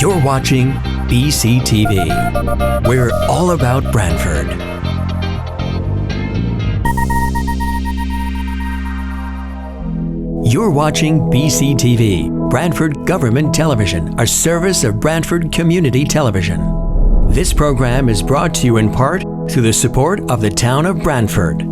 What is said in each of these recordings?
You're watching BCTV. We're all about Branford. You're watching BCTV, Branford Government Television, a service of Branford Community Television. This program is brought to you in part through the support of the town of Branford.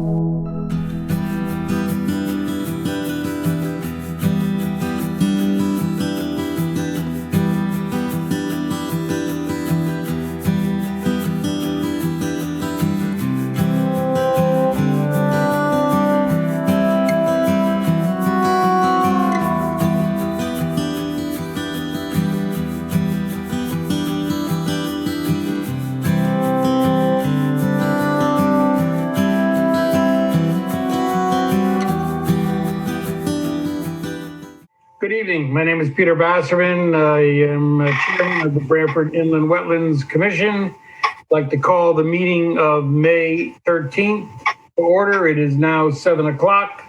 Good evening. My name is Peter Basserman. I am chairman of the Branford Inland Wetlands Commission. I'd like to call the meeting of May 13th to order. It is now 7 o'clock.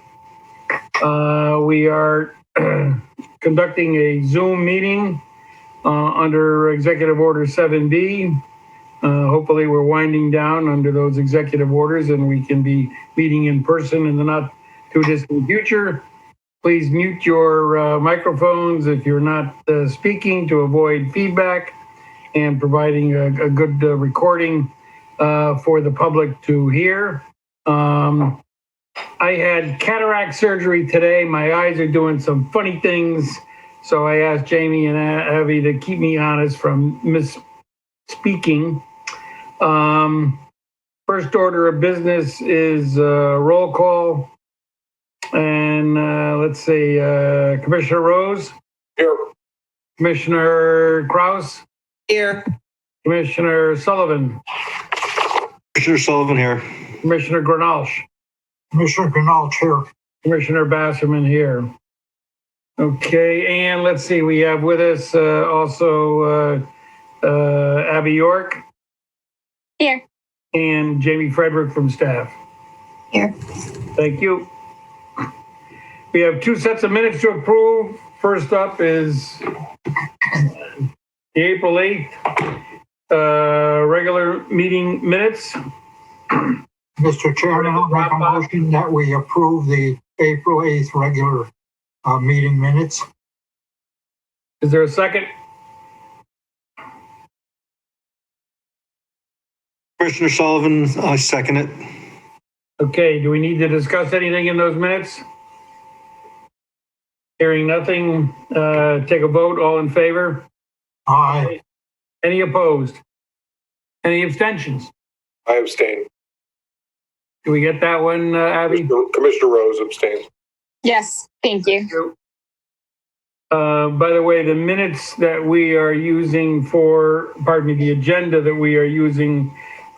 We are conducting a Zoom meeting under Executive Order 7B. Hopefully we're winding down under those executive orders and we can be meeting in person in the not too distant future. Please mute your microphones if you're not speaking to avoid feedback and providing a good recording for the public to hear. I had cataract surgery today. My eyes are doing some funny things. So I asked Jamie and Abby to keep me honest from misspeaking. First order of business is roll call. And let's see, Commissioner Rose? Here. Commissioner Kraus? Here. Commissioner Sullivan? Commissioner Sullivan here. Commissioner Granalsh? Commissioner Granalsh here. Commissioner Basserman here. Okay, and let's see, we have with us also Abby York. Here. And Jamie Frederick from staff. Here. Thank you. We have two sets of minutes to approve. First up is the April 8th regular meeting minutes. Mr. Chairman, I'll make a motion that we approve the April 8th regular meeting minutes. Is there a second? Commissioner Sullivan, I second it. Okay, do we need to discuss anything in those minutes? Hearing nothing, take a vote. All in favor? Aye. Any opposed? Any abstentions? I abstain. Do we get that one, Abby? Commissioner Rose abstains. Yes, thank you. By the way, the minutes that we are using for, pardon me, the agenda that we are using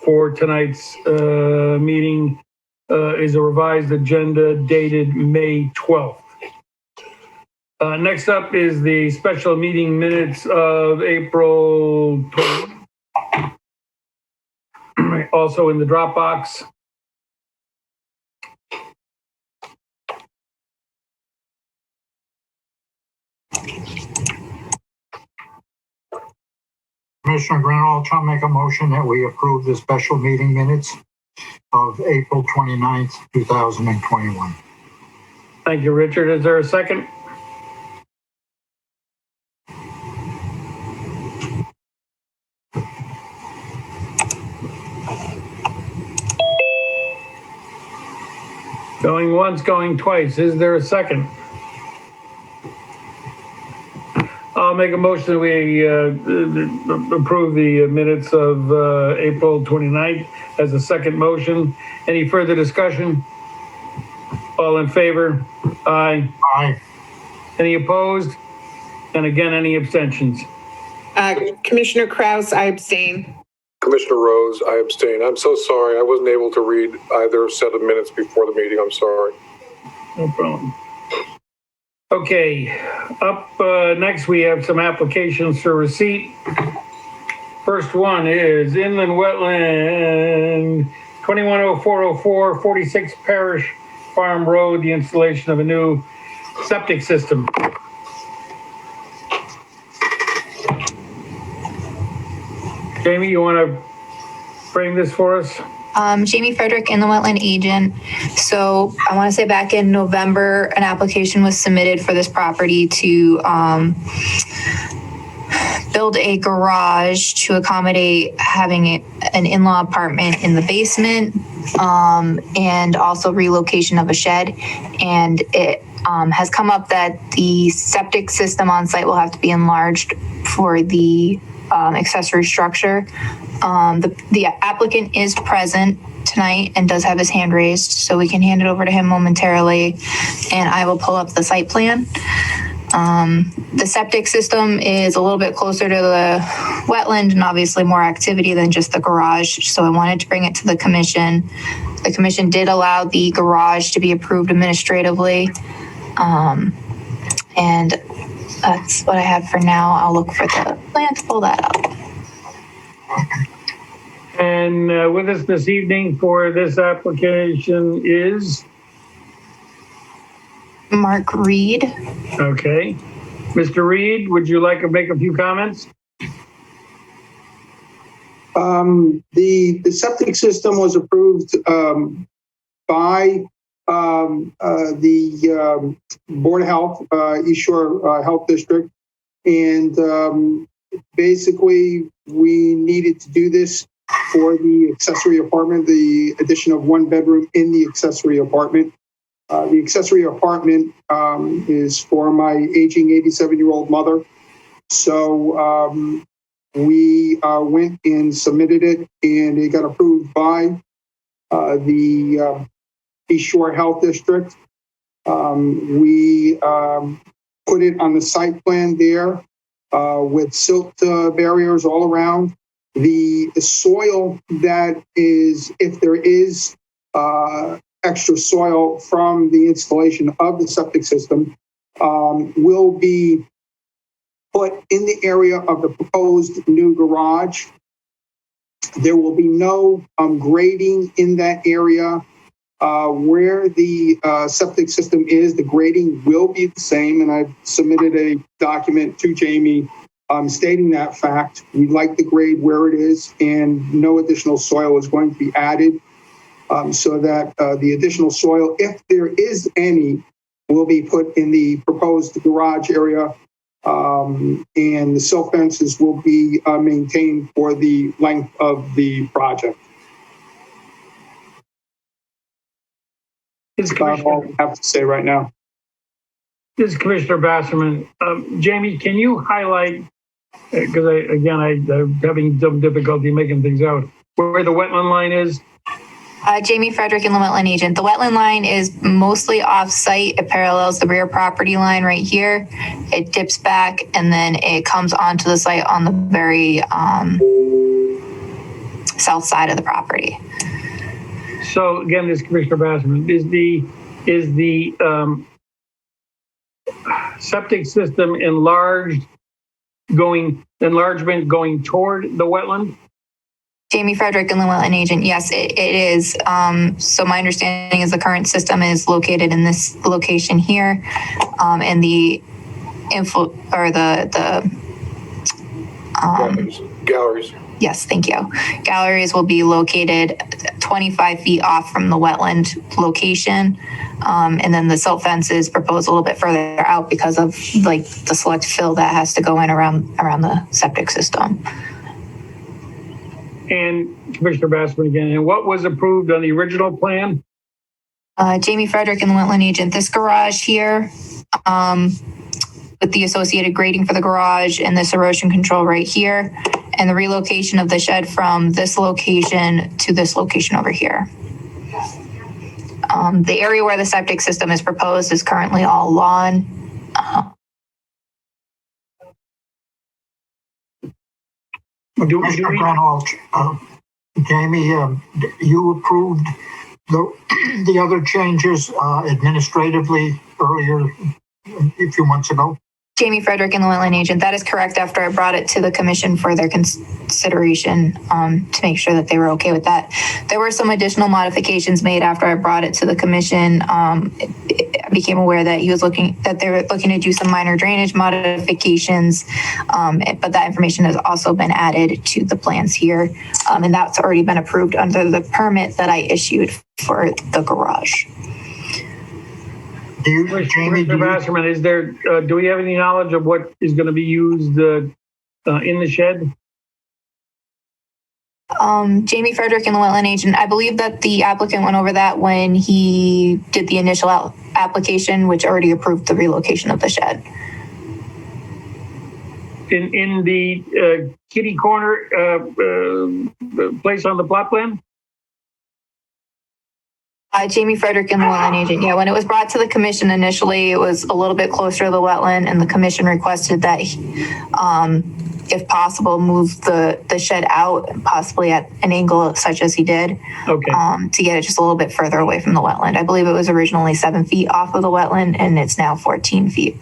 for tonight's meeting is a revised agenda dated May 12th. Next up is the special meeting minutes of April 20th. Also in the Dropbox. Commissioner Granalsh, I'll make a motion that we approve the special meeting minutes of April 29th, 2021. Thank you, Richard. Is there a second? Going once, going twice. Is there a second? I'll make a motion that we approve the minutes of April 29th as a second motion. Any further discussion? All in favor? Aye. Aye. Any opposed? And again, any abstentions? Commissioner Kraus, I abstain. Commissioner Rose, I abstain. I'm so sorry. I wasn't able to read either set of minutes before the meeting. I'm sorry. No problem. Okay, up next we have some applications for receipt. First one is Inland Wetland 210404 46 Parish Farm Road, the installation of a new septic system. Jamie, you want to frame this for us? Jamie Frederick, in the wetland agent. So I want to say back in November, an application was submitted for this property to build a garage to accommodate having an in-law apartment in the basement, and also relocation of a shed. And it has come up that the septic system on site will have to be enlarged for the accessory structure. The applicant is present tonight and does have his hand raised, so we can hand it over to him momentarily, and I will pull up the site plan. The septic system is a little bit closer to the wetland and obviously more activity than just the garage, so I wanted to bring it to the commission. The commission did allow the garage to be approved administratively, and that's what I have for now. I'll look for the plan to pull that up. And with us this evening for this application is? Mark Reed. Okay. Mr. Reed, would you like to make a few comments? The septic system was approved by the Board of Health, East Shore Health District, and basically we needed to do this for the accessory apartment, the addition of one bedroom in the accessory apartment. The accessory apartment is for my aging 87-year-old mother. So we went and submitted it, and it got approved by the East Shore Health District. We put it on the site plan there with silt barriers all around. The soil that is, if there is extra soil from the installation of the septic system, will be put in the area of the proposed new garage. There will be no grading in that area. Where the septic system is, the grading will be the same, and I've submitted a document to Jamie stating that fact. We'd like the grade where it is, and no additional soil is going to be added, so that the additional soil, if there is any, will be put in the proposed garage area, and the silt fences will be maintained for the length of the project. That's about all I have to say right now. This is Commissioner Basserman. Jamie, can you highlight, because I'm having some difficulty making things out, where the wetland line is? Jamie Frederick, in the wetland agent. The wetland line is mostly off-site. It parallels the rear property line right here. It dips back and then it comes onto the site on the very south side of the property. So again, this is Commissioner Basserman. Is the septic system enlargement going toward the wetland? Jamie Frederick, in the wetland agent. Yes, it is. So my understanding is the current system is located in this location here, and the galleries. Yes, thank you. Galleries will be located 25 feet off from the wetland location. And then the silt fence is proposed a little bit further out because of like the select fill that has to go in around the septic system. And Commissioner Basserman again, and what was approved on the original plan? Jamie Frederick, in the wetland agent. This garage here, with the associated grading for the garage and this erosion control right here, and the relocation of the shed from this location to this location over here. The area where the septic system is proposed is currently all lawn. Commissioner Granholm, Jamie, you approved the other changes administratively earlier a few months ago? Jamie Frederick, in the wetland agent. That is correct. After I brought it to the commission for their consideration, to make sure that they were okay with that. There were some additional modifications made after I brought it to the commission. became aware that they were looking to do some minor drainage modifications. But that information has also been added to the plans here. And that's already been approved under the permit that I issued for the garage. Mr. Basserman, is there, do we have any knowledge of what is going to be used in the shed? Jamie Frederick and the wetland agent, I believe that the applicant went over that when he did the initial application, which already approved the relocation of the shed. In the kitty corner place on the plot plan? Jamie Frederick and the wetland agent. Yeah, when it was brought to the commission initially, it was a little bit closer to the wetland, and the commission requested that, if possible, move the shed out, possibly at an angle such as he did, Okay. to get it just a little bit further away from the wetland. I believe it was originally 7 feet off of the wetland, and it's now 14 feet.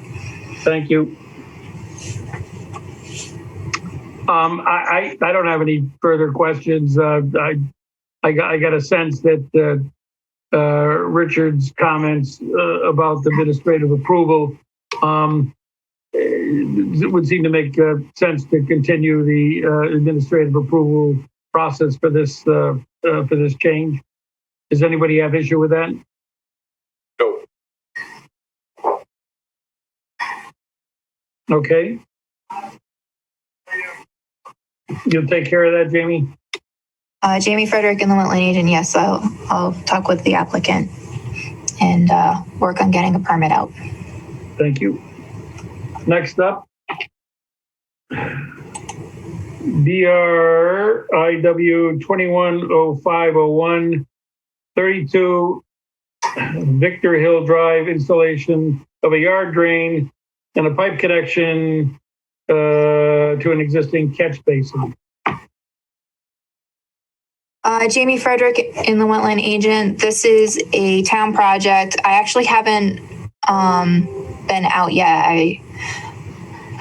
Thank you. I don't have any further questions. I got a sense that Richard's comments about the administrative approval it would seem to make sense to continue the administrative approval process for this change. Does anybody have issue with that? No. Okay. You'll take care of that, Jamie? Jamie Frederick and the wetland agent, yes, I'll talk with the applicant and work on getting a permit out. Thank you. Next up, BRIW 210501 32 Victor Hill Drive, installation of a yard drain and a pipe connection to an existing catch basin. Jamie Frederick in the wetland agent. This is a town project. I actually haven't been out yet. I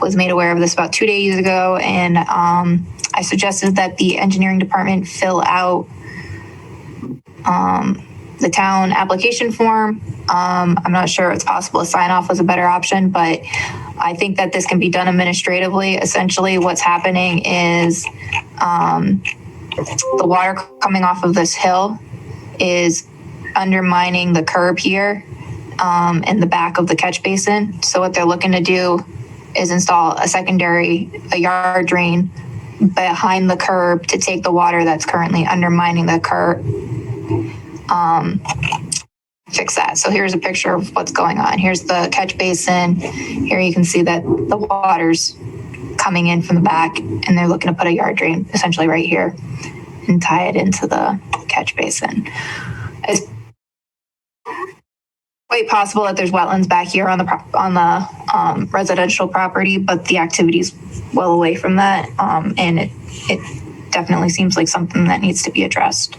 was made aware of this about 2 days ago, and I suggested that the engineering department fill out the town application form. I'm not sure it's possible a sign off was a better option, but I think that this can be done administratively. Essentially, what's happening is the water coming off of this hill is undermining the curb here in the back of the catch basin. So what they're looking to do is install a yard drain behind the curb to take the water that's currently undermining the curb, fix that. So here's a picture of what's going on. Here's the catch basin. Here you can see that the water's coming in from the back, and they're looking to put a yard drain essentially right here and tie it into the catch basin. It's quite possible that there's wetlands back here on the residential property, but the activity's well away from that, and it definitely seems like something that needs to be addressed.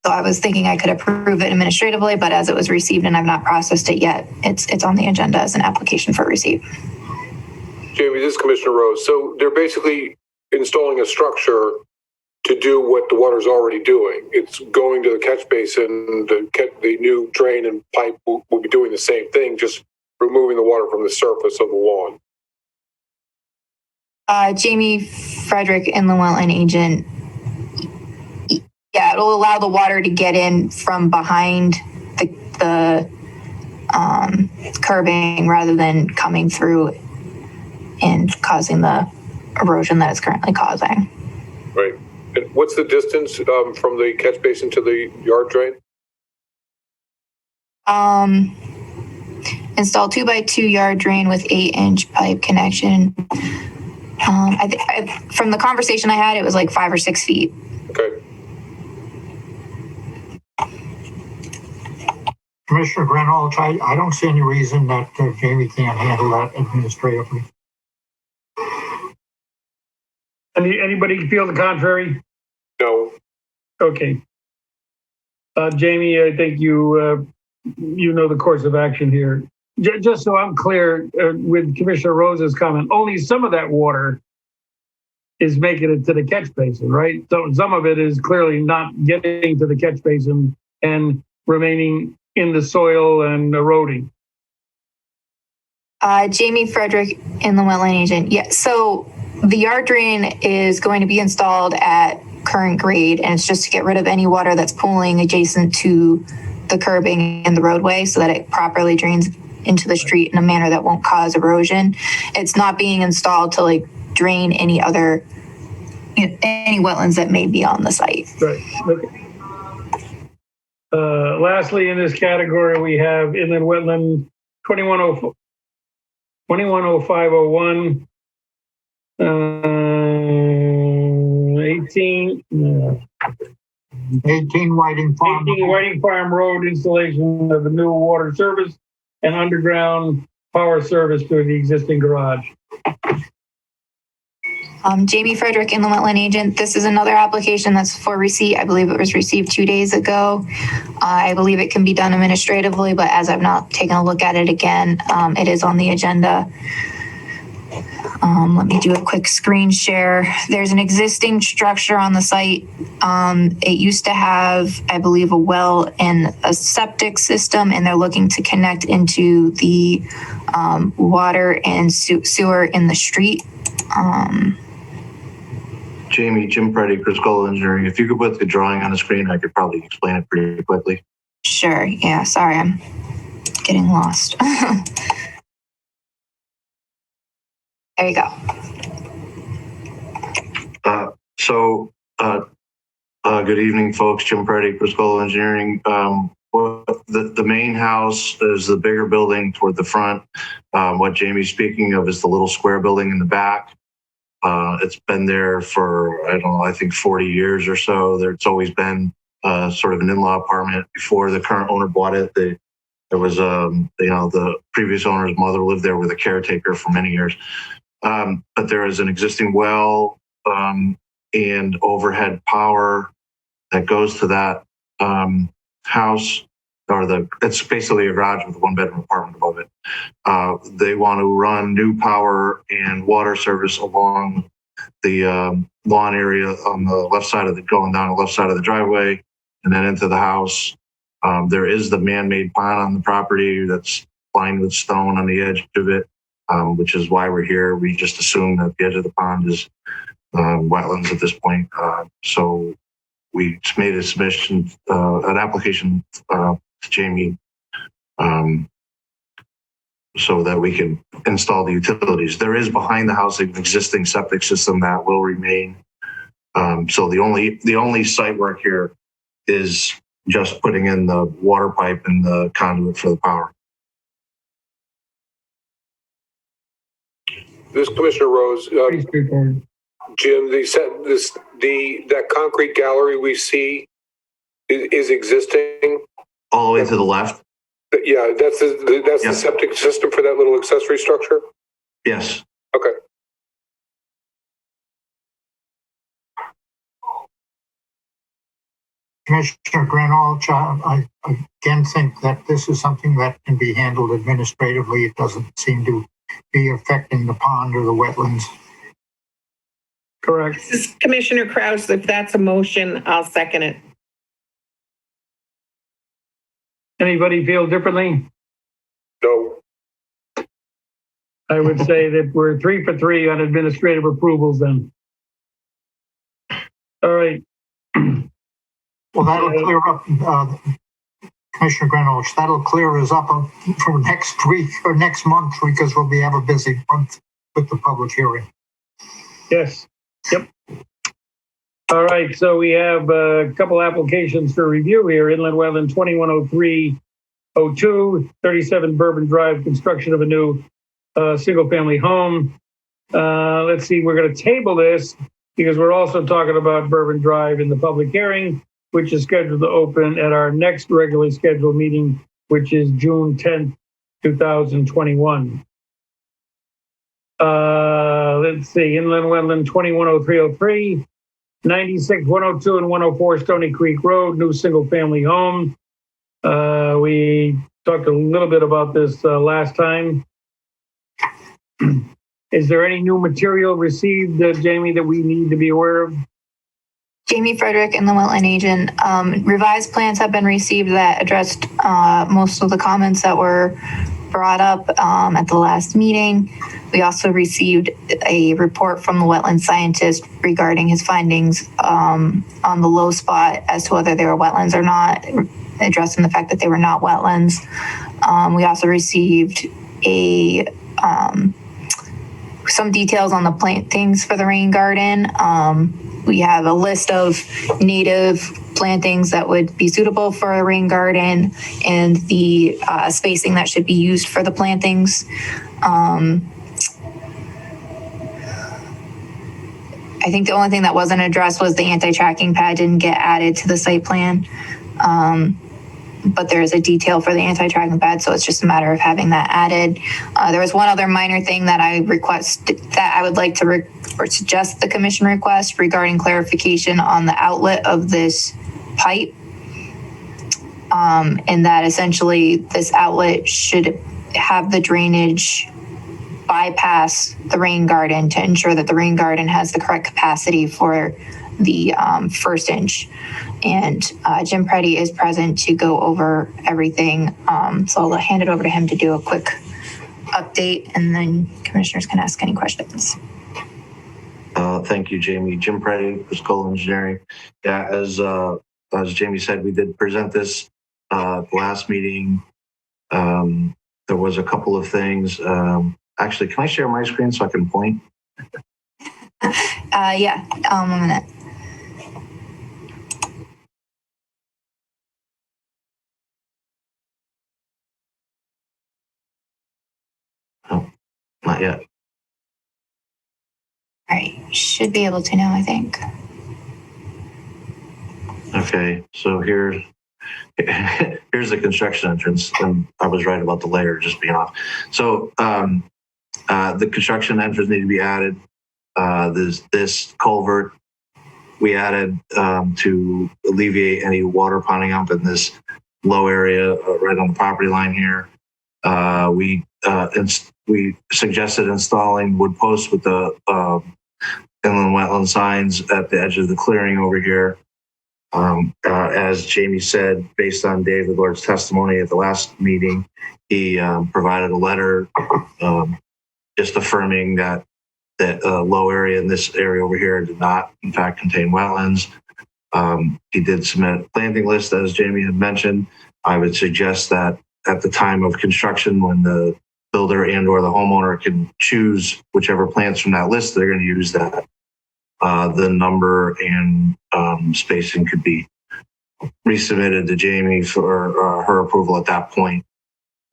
So I was thinking I could approve it administratively, but as it was received and I've not processed it yet, it's on the agenda as an application for receipt. Jamie, this is Commissioner Rose. So they're basically installing a structure to do what the water's already doing. It's going to the catch basin. The new drain and pipe will be doing the same thing, just removing the water from the surface of the lawn. Jamie Frederick and the wetland agent. Yeah, it'll allow the water to get in from behind the curbing rather than coming through and causing the erosion that it's currently causing. Right. And what's the distance from the catch basin to the yard drain? Install 2x2 yard drain with 8-inch pipe connection. From the conversation I had, it was like 5 or 6 feet. Okay. Commissioner Granholz, I don't see any reason that Jamie can't handle that administratively. Anybody feel the contrary? No. Okay. Jamie, I think you know the course of action here. Just so I'm clear with Commissioner Rose's comment, only some of that water is making it to the catch basin, right? So some of it is clearly not getting to the catch basin and remaining in the soil and eroding? Jamie Frederick, inland wetland agent. Yeah, so the yard drain is going to be installed at current grade, and it's just to get rid of any water that's pooling adjacent to the curbing and the roadway so that it properly drains into the street in a manner that won't cause erosion. It's not being installed to like drain any other, any wetlands that may be on the site. Right. Okay. Lastly, in this category, we have inland wetland 210501, 18 Whiting Farm. 18 Whiting Farm Road, installation of the new water service and underground power service to the existing garage. Jamie Frederick, inland wetland agent. This is another application that's for receipt. I believe it was received 2 days ago. I believe it can be done administratively, but as I've not taken a look at it again, it is on the agenda. Let me do a quick screen share. There's an existing structure on the site. It used to have, I believe, a well and a septic system, and they're looking to connect into the water and sewer in the street. Jamie, Jim Preddy, Chris Cole Engineering. If you could put the drawing on the screen, I could probably explain it pretty quickly. Sure. Yeah. Sorry, I'm getting lost. There you go. Good evening, folks. Jim Preddy, Chris Cole Engineering. The main house is the bigger building toward the front. What Jamie's speaking of is the little square building in the back. It's been there for, I don't know, I think 40 years or so. It's always been sort of an in-law apartment. Before the current owner bought it, there was, the previous owner's mother lived there with a caretaker for many years. But there is an existing well and overhead power that goes to that house, it's basically a garage with a 1-bedroom apartment above it. They want to run new power and water service along the lawn area on the left side going down the left side of the driveway and then into the house. There is the man-made pond on the property that's lined with stone on the edge of it, which is why we're here. We just assume that the edge of the pond is wetlands at this point. So we made a submission, an application to Jamie so that we can install the utilities. There is behind the house an existing septic system that will remain. So the only site work here is just putting in the water pipe and the conduit for the power. This Commissioner Rose, Jim, that concrete gallery we see is existing. All the way to the left? Yeah, that's the septic system for that little accessory structure? Yes. Okay. Commissioner Granolch, I again think that this is something that can be handled administratively. It doesn't seem to be affecting the pond or the wetlands. Correct. This is Commissioner Kraus. If that's a motion, I'll second it. Anybody feel differently? No. I would say that we're 3 for 3 on administrative approvals then. All right. Well, that'll clear up, Commissioner Granolch, that'll clear us up for next week or next month because we'll have a busy month with the public hearing. Yes. Yep. All right. So we have a couple applications for review here. Inland Wetland 210302, 37 Bourbon Drive, construction of a new single-family home. Let's see. We're going to table this because we're also talking about Bourbon Drive in the public hearing, which is scheduled to open at our next regularly scheduled meeting, which is June 10th, 2021. Let's see, Inland Wetland 210303, 96, 102, and 104 Stony Creek Road, new single-family home. We talked a little bit about this last time. Is there any new material received, Jamie, that we need to be aware of? Jamie Frederick and the wetland agent. Revised plans have been received that addressed most of the comments that were brought up at the last meeting. We also received a report from the wetland scientist regarding his findings on the low spot as to whether they were wetlands or not, addressing the fact that they were not wetlands. We also received some details on the plantings for the rain garden. We have a list of native plantings that would be suitable for a rain garden and the spacing that should be used for the plantings. I think the only thing that wasn't addressed was the anti-tracking pad didn't get added to the site plan. But there is a detail for the anti-tracking pad, so it's just a matter of having that added. There was one other minor thing that I would like to suggest the commission request regarding clarification on the outlet of this pipe. And that essentially this outlet should have the drainage bypass the rain garden to ensure that the rain garden has the correct capacity for the first inch. And Jim Preddy is present to go over everything. So I'll hand it over to him to do a quick update, and then commissioners can ask any questions. Thank you, Jamie. Jim Preddy, School Engineering. Yeah, as Jamie said, we did present this last meeting. There was a couple of things. Actually, can I share my screen so I can point? Yeah, 1 minute. Oh, not yet. All right, should be able to now, I think. Okay, so here's the construction entrance, and I was right about the layer just being off. So the construction entrance need to be added. This culvert we added to alleviate any water ponding up in this low area right on the property line here. We suggested installing wood posts with the inland wetland signs at the edge of the clearing over here. As Jamie said, based on David Lord's testimony at the last meeting, he provided a letter just affirming that low area in this area over here did not, in fact, contain wetlands. He did submit a planting list, as Jamie had mentioned. I would suggest that at the time of construction, when the builder and or the homeowner can choose whichever plants from that list, they're going to use that. The number and spacing could be resubmitted to Jamie for her approval at that point.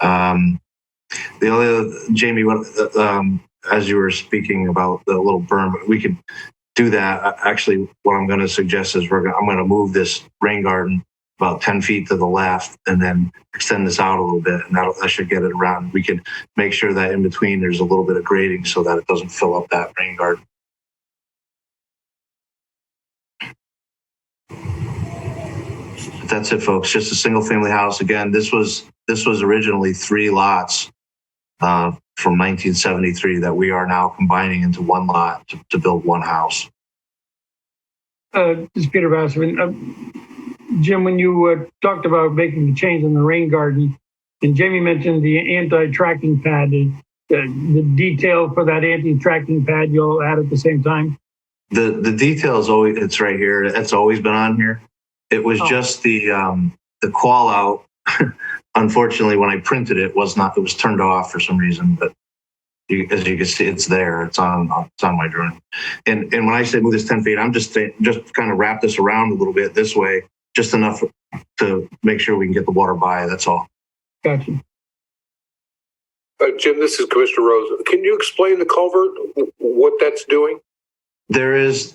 The only Jamie, as you were speaking about the little berm, we could do that. Actually, what I'm going to suggest is I'm going to move this rain garden about 10 feet to the left and then extend this out a little bit, and that should get it around. We could make sure that in between there's a little bit of grading so that it doesn't fill up that rain garden. But that's it, folks. Just a single family house. Again, this was originally 3 lots from 1973 that we are now combining into 1 lot to build 1 house. This is Peter Basserman. Jim, when you talked about making the change in the rain garden, and Jamie mentioned the anti-tracking pad, the detail for that anti-tracking pad you'll add at the same time? The detail is always, it's right here. It's always been on here. It was just the call out. Unfortunately, when I printed it, it was turned off for some reason, but as you can see, it's there. It's on my drawing. And when I say move this 10 feet, I'm just kind of wrap this around a little bit this way, just enough to make sure we can get the water by. That's all. Gotcha. Jim, this is Commissioner Rose. Can you explain the culvert, what that's doing? There is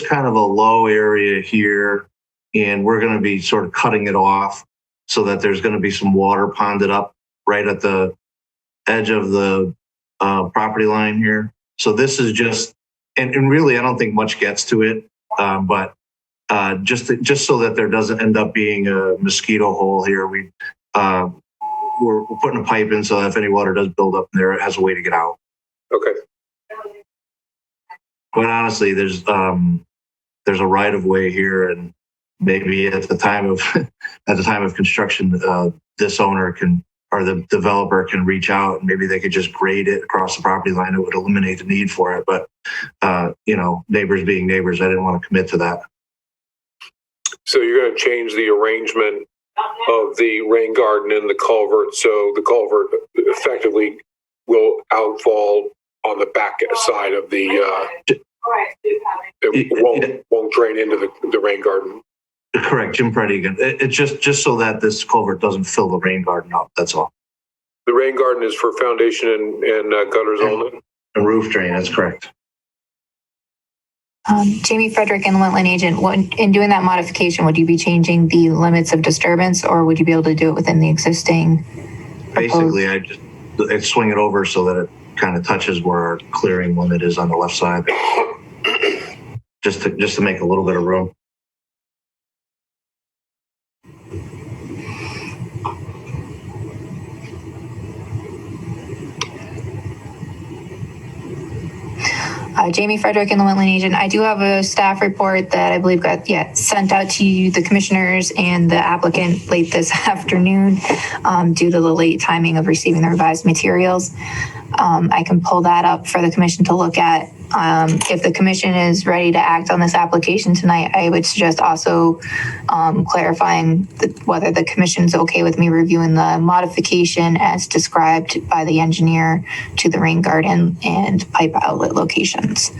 kind of a low area here, and we're going to be sort of cutting it off so that there's going to be some water ponded up right at the edge of the property line here. So this is just, and really, I don't think much gets to it, but just so that there doesn't end up being a mosquito hole here, we're putting a pipe in so that if any water does build up in there, it has a way to get out. Okay. But honestly, there's there's a right of way here, and maybe at the time of construction, this owner can, or the developer can reach out, and maybe they could just grade it across the property line. It would eliminate the need for it. But neighbors being neighbors, I didn't want to commit to that. So you're going to change the arrangement of the rain garden and the culvert, so the culvert effectively will outfall on the back side of the. It won't drain into the rain garden. Correct, Jim Preddy again. It's just so that this culvert doesn't fill the rain garden up. That's all. The rain garden is for foundation and gutters only. A roof drain. That's correct. Jamie Frederick and the wetland agent, in doing that modification, would you be changing the limits of disturbance, or would you be able to do it within the existing? Basically, I'd swing it over so that it kind of touches where our clearing limit is on the left side, just to make a little bit of room. Jamie Frederick and the wetland agent, I do have a staff report that I believe got sent out to you, the commissioners and the applicant late this afternoon due to the late timing of receiving the revised materials. I can pull that up for the commission to look at. If the commission is ready to act on this application tonight, I would suggest also clarifying whether the commission is okay with me reviewing the modification as described by the engineer to the rain garden and pipe outlet locations.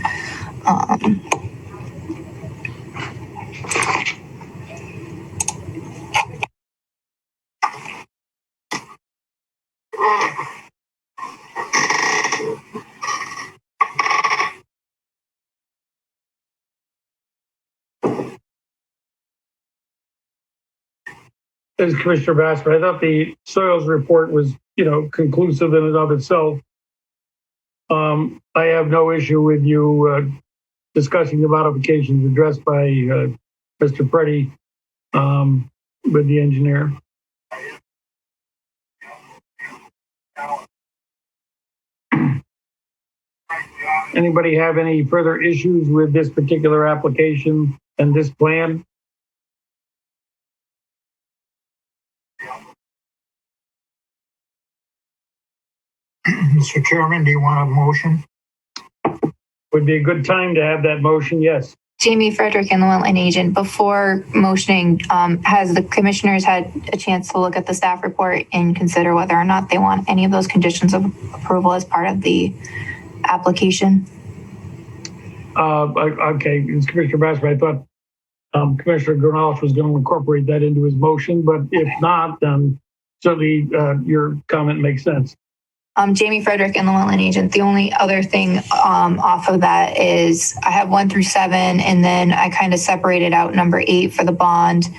As Commissioner Basser, I thought the soils report was, conclusive in and of itself. I have no issue with you discussing the modifications addressed by Mr. Preddy with the engineer. Anybody have any further issues with this particular application and this plan? Mr. Chairman, do you want a motion? Would be a good time to have that motion, yes. Jamie Frederick and the wetland agent, before motioning, has the commissioners had a chance to look at the staff report and consider whether or not they want any of those conditions of approval as part of the application? Okay, it's Commissioner Basser. I thought Commissioner Granolf was going to incorporate that into his motion, but if not, then certainly your comment makes sense. Jamie Frederick and the wetland agent. The only other thing off of that is I have 1 through 7, and then I kind of separated out number 8 for the bond.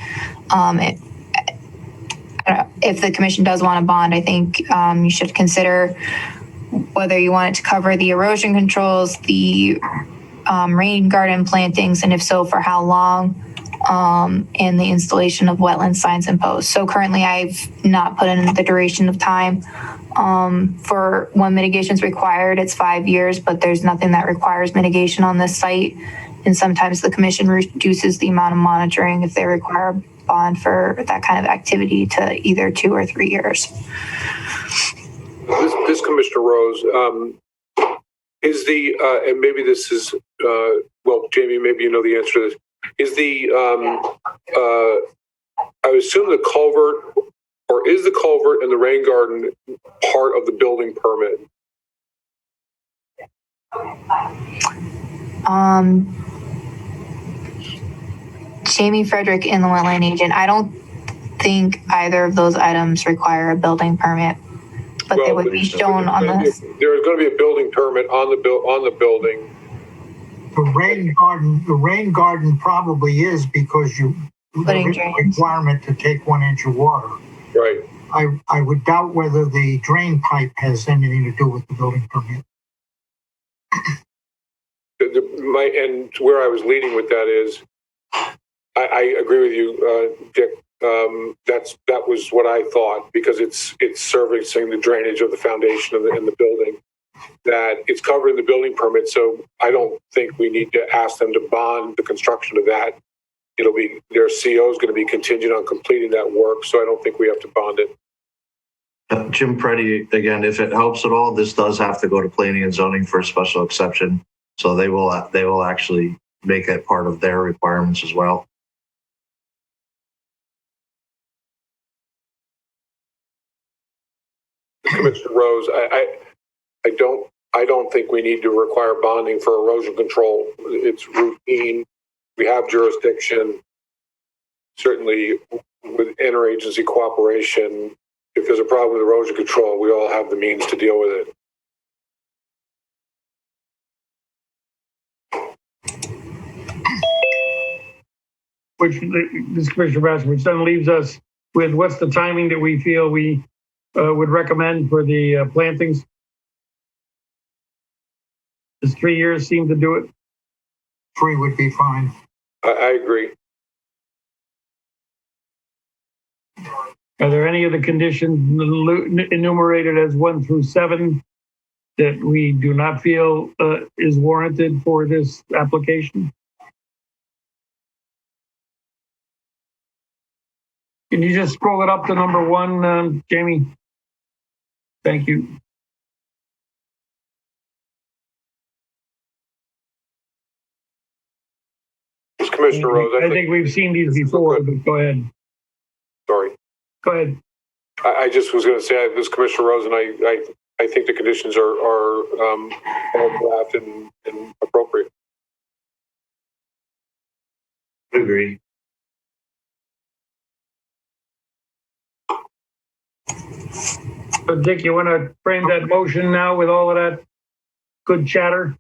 If the commission does want a bond, I think you should consider whether you want it to cover the erosion controls, the rain garden plantings, and if so, for how long, and the installation of wetland signs and posts. So currently I've not put in the duration of time. For when mitigation is required, it's 5 years, but there's nothing that requires mitigation on this site. And sometimes the commission reduces the amount of monitoring if they require a bond for that kind of activity to either 2 or 3 years. This Commissioner Rose, is the, and maybe this is, well, Jamie, maybe you know the answer to this, is the, I assume the culvert, or is the culvert and the rain garden part of the building permit? Jamie Frederick and the wetland agent, I don't think either of those items require a building permit, but they would be shown on this. There's going to be a building permit on the building. The rain garden probably is because there is a requirement to take 1 inch of water. Right. I would doubt whether the drain pipe has anything to do with the building permit. And where I was leading with that is, I agree with you, Dick. That was what I thought, because it's servicing the drainage of the foundation in the building. that it's covered in the building permit. So I don't think we need to ask them to bond the construction of that. It'll be, their CO is going to be contingent on completing that work. So I don't think we have to bond it. Jim Preddy, again, if it helps at all, this does have to go to planning and zoning for a special exception. So they will actually make it part of their requirements as well. Commissioner Rose, I don't think we need to require bonding for erosion control. It's routine. We have jurisdiction. Certainly with interagency cooperation, if there's a problem with erosion control, we all have the means to deal with it. Which this Commissioner Bass, which then leaves us with what's the timing that we feel we would recommend for the plantings? Does 3 years seem to do it? 3 would be fine. I agree. Are there any of the conditions enumerated as 1 through 7 that we do not feel is warranted for this application? Can you just scroll it up to number 1, Jamie? Thank you. Commissioner Rose, I think we've seen these before, but go ahead. Sorry. Go ahead. I just was going to say, this Commissioner Rose, and I think the conditions are well drafted and appropriate. I agree. So Dick, you want to frame that motion now with all of that good chatter?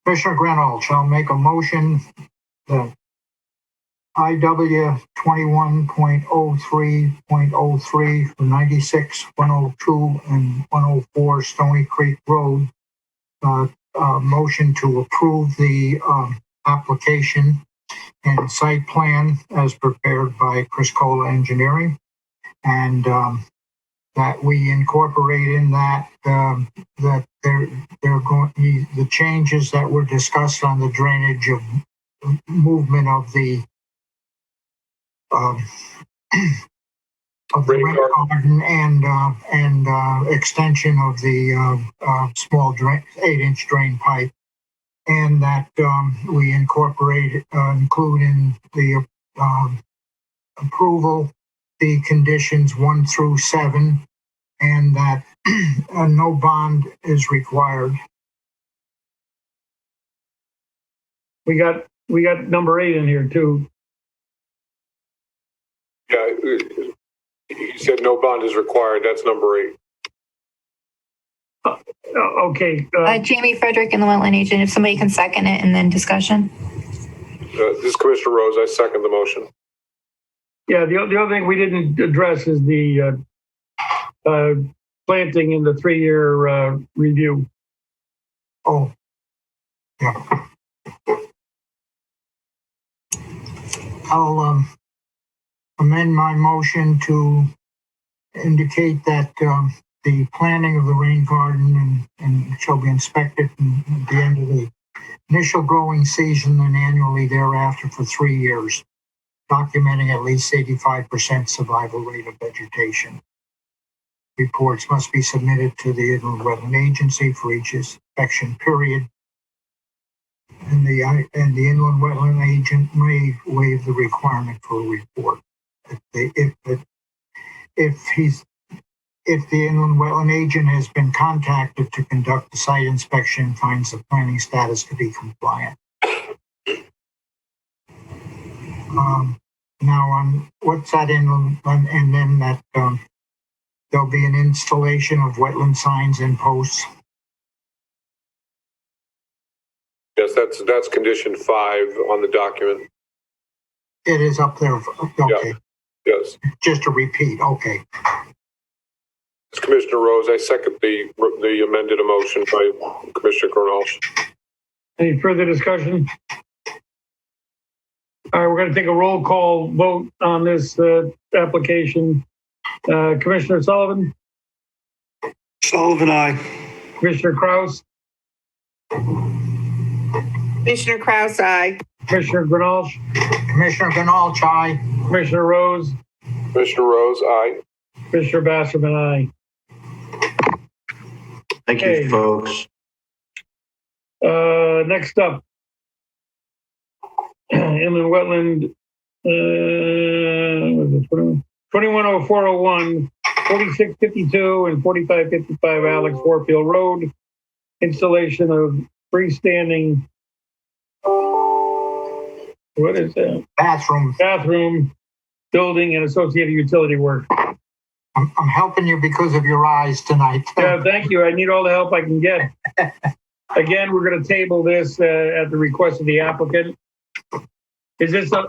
Commissioner Grenold shall make a motion that IW 21.03.03 for 96, 102, and 104 Stony Creek Road, motion to approve the application and site plan as prepared by Chris Cola Engineering, and that we incorporate in that that they're going, the changes that were discussed on the drainage of movement of the rain garden and extension of the small 8-inch drain pipe, and that we include in the approval the conditions 1 through 7, and that no bond is required. We got number 8 in here too. Yeah, you said no bond is required. That's number 8. Okay. Jamie Frederick and the wetland agent, if somebody can second it and then discussion. This is Commissioner Rose. I second the motion. Yeah, the other thing we didn't address is the planting in the 3-year review. Oh, yeah. I'll amend my motion to indicate that the planting of the rain garden and shall be inspected at the end of the initial growing season and annually thereafter for 3 years, documenting at least 85% survival rate of vegetation. Reports must be submitted to the Inland Wetland Agency for each inspection period, and the Inland Wetland Agent may waive the requirement for a report. If the Inland Wetland Agent has been contacted to conduct the site inspection and finds the planning status to be compliant. Now on what's that inland, and then that there'll be an installation of wetland signs and posts. Yes, that's condition 5 on the document. It is up there. Okay. Yeah. Yes. Just to repeat. Okay. It's Commissioner Rose. I second the amended motion by Commissioner Grenold. Any further discussion? All right, we're going to take a roll call vote on this application. Commissioner Sullivan? Sullivan, aye. Commissioner Kraus, Commissioner Kraus, aye. Commissioner Grinalch, Commissioner Ganal, aye. Commissioner Rose, Commissioner Rose, aye. Commissioner Basserman, aye. Thank Okay. you, folks. Next up, inland wetland, 210401, 4652 and 4555 Alex Warfield Road, installation of freestanding, what is that? Bathroom, building and associated utility work. I'm helping you because of your eyes tonight. Yeah, thank you. I need all the help I can get. Again, we're going to table this at the request of the applicant. Is this a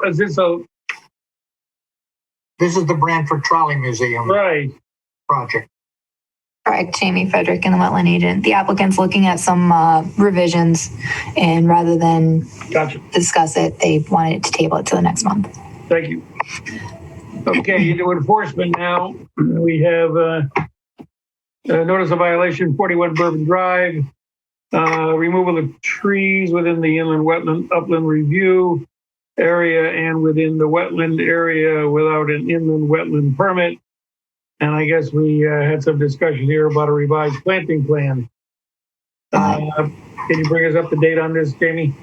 This is the Branford Trolley Museum right? project. Correct, Jamie Frederick and the wetland agent. The applicant's looking at some revisions, and rather than Gotcha. discuss it, they wanted to table it to the next month. Thank you. Okay, into enforcement now. We have notice of violation 41 Bourbon Drive, removal of trees within the inland wetland upland review area and within the wetland area without an inland wetland permit. And I guess we had some discussion here about a revised planting plan. Can you bring us up to date on this, Jamie?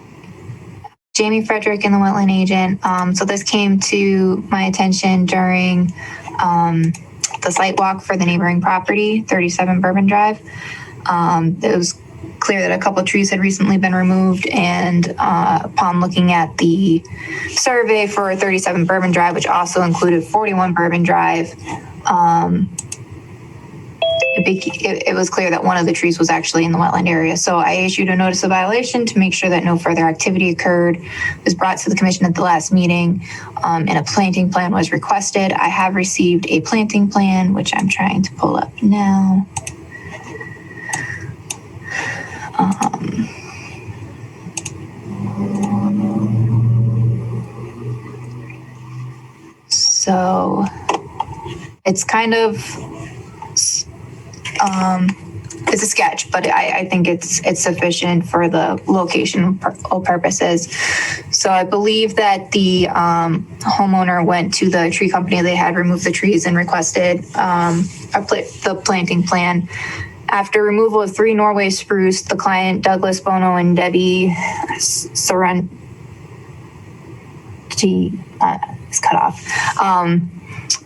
Jamie Frederick and the wetland agent. So this came to my attention during the site walk for the neighboring property, 37 Bourbon Drive. It was clear that a couple of trees had recently been removed, and upon looking at the survey for 37 Bourbon Drive, which also included 41 Bourbon Drive, it was clear that one of the trees was actually in the wetland area. So I issued a notice of violation to make sure that no further activity occurred. It was brought to the commission at the last meeting, and a planting plan was requested. I have received a planting plan, which I'm trying to pull up now. So it's kind of, it's a sketch, but I think it's sufficient for the location purposes. So I believe that the homeowner went to the tree company. They had removed the trees and requested the planting plan. After removal of 3 Norway spruce, the client Douglas Bono and Debbie Sorrenti is cut off.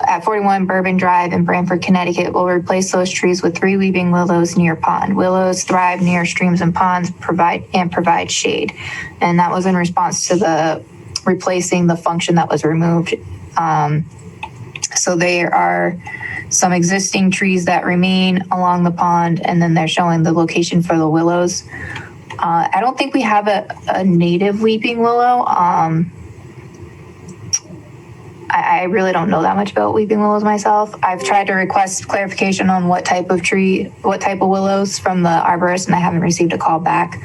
At 41 Bourbon Drive in Branford, Connecticut, will replace those trees with 3 weeping willows near pond. Willows thrive near streams and ponds, provide shade. And that was in response to the replacing the function that was removed. So there are some existing trees that remain along the pond, and then they're showing the location for the willows. I don't think we have a native weeping willow. I really don't know that much about weeping willows myself. I've tried to request clarification on what type of willows from the arborist, and I haven't received a call back.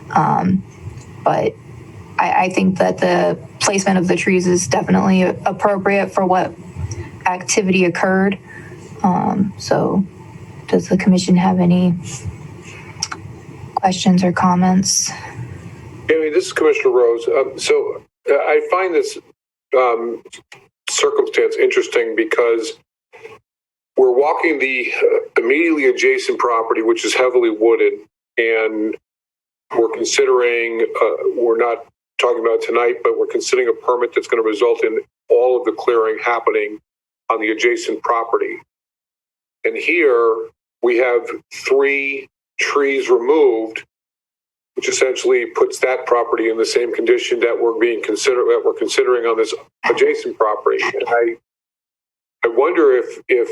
But I think that the placement of the trees is definitely appropriate for what activity occurred. So does the commission have any questions or comments? Amy, this is Commissioner Rose. So I find this circumstance interesting because we're walking the immediately adjacent property, which is heavily wooded, and we're considering, we're not talking about it tonight, but we're considering a permit that's going to result in all of the clearing happening on the adjacent property. And here we have 3 trees removed, which essentially puts that property in the same condition that we're considering on this adjacent property. And I wonder if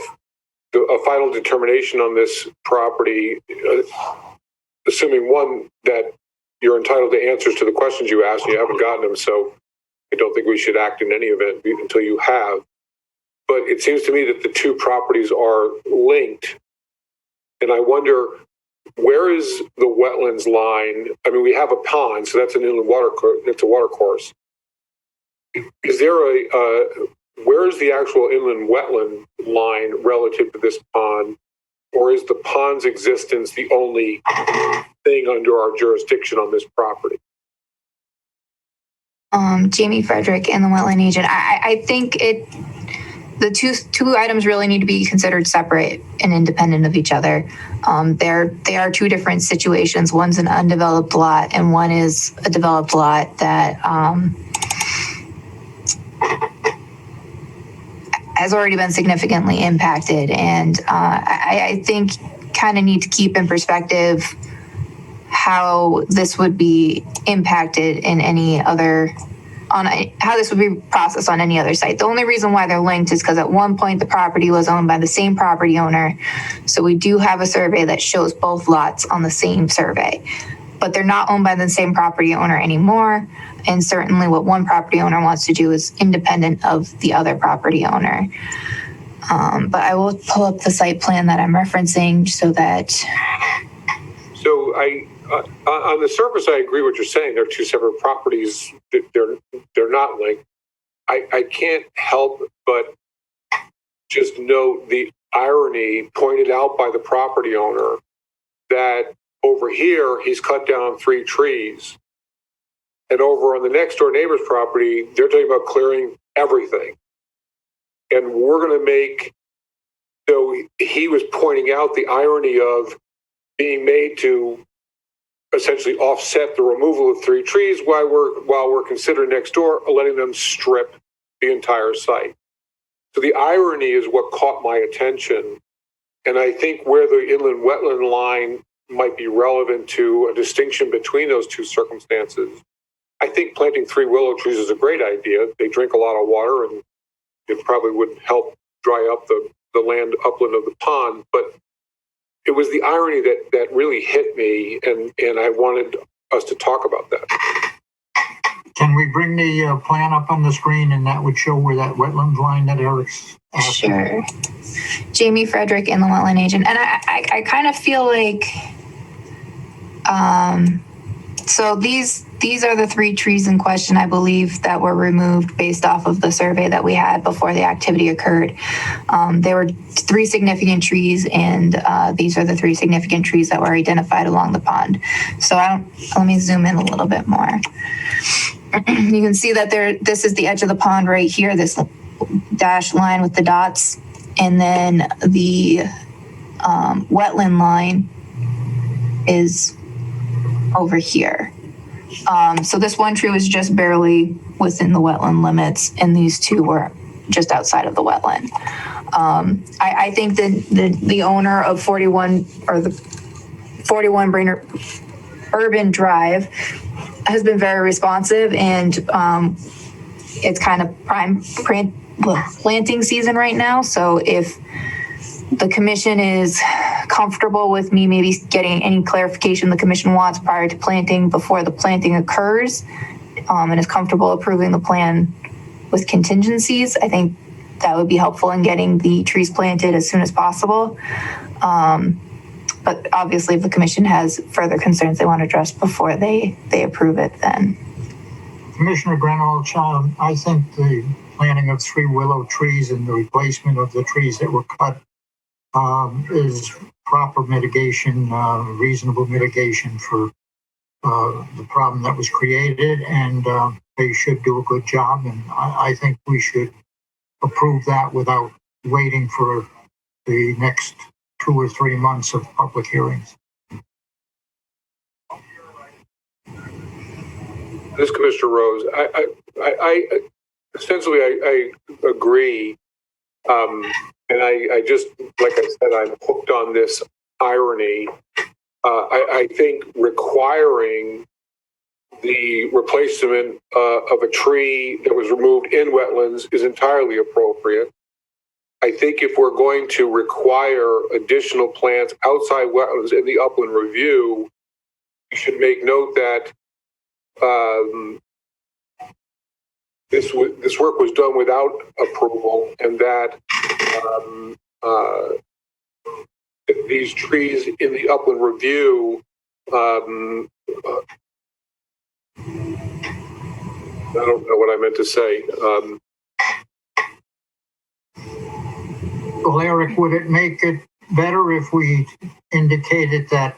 a final determination on this property, assuming one that you're entitled to answers to the questions you asked, and you haven't gotten them, so I don't think we should act in any event until you have. But it seems to me that the 2 properties are linked, and I wonder, where is the wetlands line? I mean, we have a pond, so that's an inland water. It's a water course. Is there where is the actual inland wetland line relative to this pond, or is the pond's existence the only thing under our jurisdiction on this property? Jamie Frederick and the wetland agent. I think the two items really need to be considered separate and independent of each other. They are two different situations. One's an undeveloped lot, and one is a developed lot that has already been significantly impacted. And I think kind of need to keep in perspective how this would be impacted in any other, how this would be processed on any other site. The only reason why they're linked is because at one point the property was owned by the same property owner. So we do have a survey that shows both lots on the same survey, but they're not owned by the same property owner anymore. And certainly what one property owner wants to do is independent of the other property owner. But I will pull up the site plan that I'm referencing so that. So on the surface, I agree what you're saying. They're two separate properties. They're not linked. I can't help but just note the irony pointed out by the property owner that over here, he's cut down 3 trees. And over on the next door neighbor's property, they're talking about clearing everything. And we're going to make, so he was pointing out the irony of being made to essentially offset the removal of 3 trees while we're considering next door letting them strip the entire site. So the irony is what caught my attention. And I think where the inland wetland line might be relevant to a distinction between those two circumstances, I think planting 3 willow trees is a great idea. They drink a lot of water and it probably would help dry up the land upland of the pond. But it was the irony that really hit me, and I wanted us to talk about that. Can we bring the plan up on the screen, and that would show where that wetlands line that Eric's asking? Sure. Jamie Frederick and the wetland agent. And I kind of feel like, so these are the 3 trees in question, I believe, that were removed based off of the survey that we had before the activity occurred. There were 3 significant trees, and these are the 3 significant trees that were identified along the pond. So let me zoom in a little bit more. You can see that this is the edge of the pond right here, this dashed line with the dots, and then the wetland line is over here. So this one tree was just barely within the wetland limits, and these 2 were just outside of the wetland. I think that the owner of 41 or the 41 Branford Urban Drive has been very responsive, and it's kind of prime planting season right now. So if the commission is comfortable with me maybe getting any clarification the commission wants prior to planting before the planting occurs, and is comfortable approving the plan with contingencies, I think that would be helpful in getting the trees planted as soon as possible. But obviously if the commission has further concerns they want to address before they approve it, then. Commissioner Greenwald, I think the planting of 3 willow trees and the replacement of the trees that were cut is proper mitigation, reasonable mitigation for the problem that was created, and they should do a good job. And I think we should approve that without waiting for the next 2 or 3 months of public hearings. This is Commissioner Rose. I essentially I agree. And I just, like I said, I'm hooked on this irony. I think requiring the replacement of a tree that was removed in wetlands is entirely appropriate. I think if we're going to require additional plants outside wetlands in the upland review, we should make note that this work was done without approval, and that these trees in the upland review, I don't know what I meant to say. Well, Eric, would it make it better if we indicated that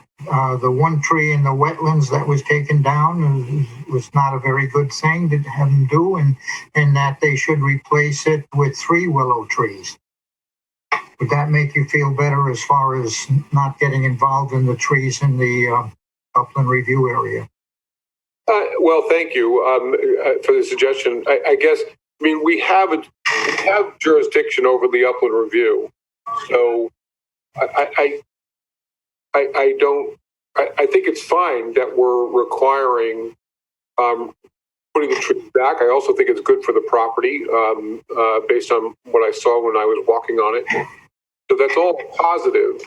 the one tree in the wetlands that was taken down was not a very good thing to have them do, and that they should replace it with 3 willow trees? Would that make you feel better as far as not getting involved in the trees in the upland review area? Well, thank you for the suggestion. I guess, I mean, we have jurisdiction over the upland review, so I think it's fine that we're requiring putting the trees back. I also think it's good for the property based on what I saw when I was walking on it. So that's all positive.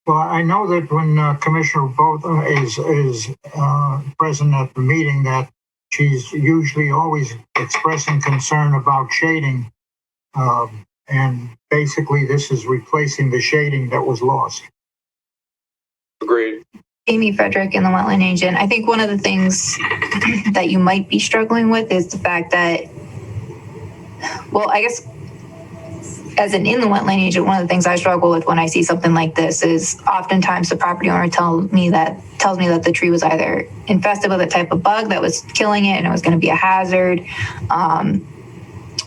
Well, I know that when Commissioner Botha is present at the meeting, that she's usually always expressing concern about shading. And basically, this is replacing the shading that was lost. Agreed. Amy Frederick in the Wetland Agent. I think one of the things that you might be struggling with is the fact that, well, I guess as an inland wetland agent, one of the things I struggle with when I see something like this is oftentimes the property owner tells me that the tree was either infested with a type of bug that was killing it and it was going to be a hazard,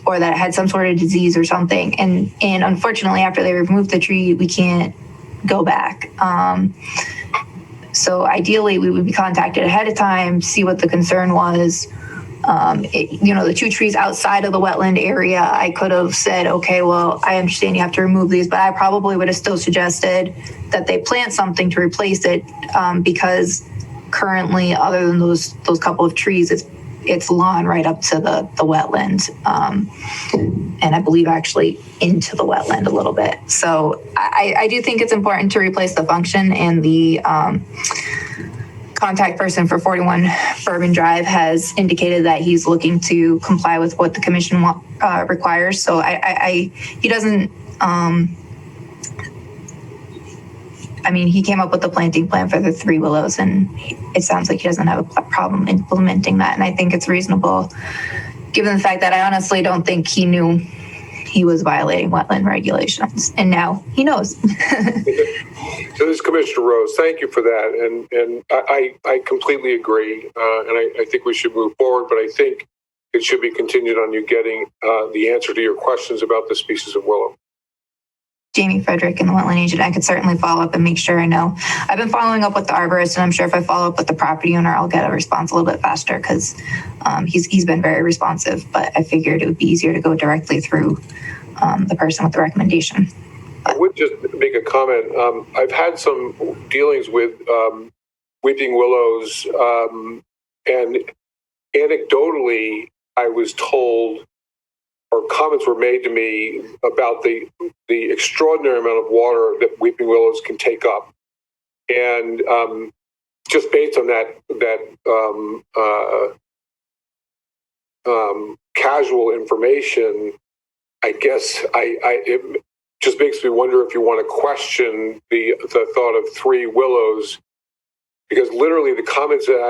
or that it had some sort of disease or something. And unfortunately, after they remove the tree, we can't go back. So ideally, we would be contacted ahead of time, see what the concern was. The 2 trees outside of the wetland area, I could have said, okay, well, I understand you have to remove these, but I probably would have still suggested that they plant something to replace it, because currently, other than those couple of trees, it's lawn right up to the wetland, and I believe actually into the wetland a little bit. So I do think it's important to replace the function, and the contact person for 41 Bourbon Drive has indicated that he's looking to comply with what the commission requires. So he doesn't, he came up with the planting plan for the 3 willows, and it sounds like he doesn't have a problem implementing that. And I think it's reasonable, given the fact that I honestly don't think he knew he was violating wetland regulations, and now he knows. So this is Commissioner Rose. Thank you for that, and I completely agree, and I think we should move forward. But I think it should be continued on you getting the answer to your questions about the species of willow. Jamie Frederick in the Wetland Agent. I could certainly follow up and make sure I know. I've been following up with the arborist, and I'm sure if I follow up with the property owner, I'll get a response a little bit faster, because he's been very responsive. But I figured it would be easier to go directly through the person with the recommendation. I would just make a comment. I've had some dealings with weeping willows, and anecdotally, I was told, or comments were made to me about the extraordinary amount of water that weeping willows can take up, and just based on that casual information, I guess it just makes me wonder if you want to question the thought of 3 willows, because literally the comments that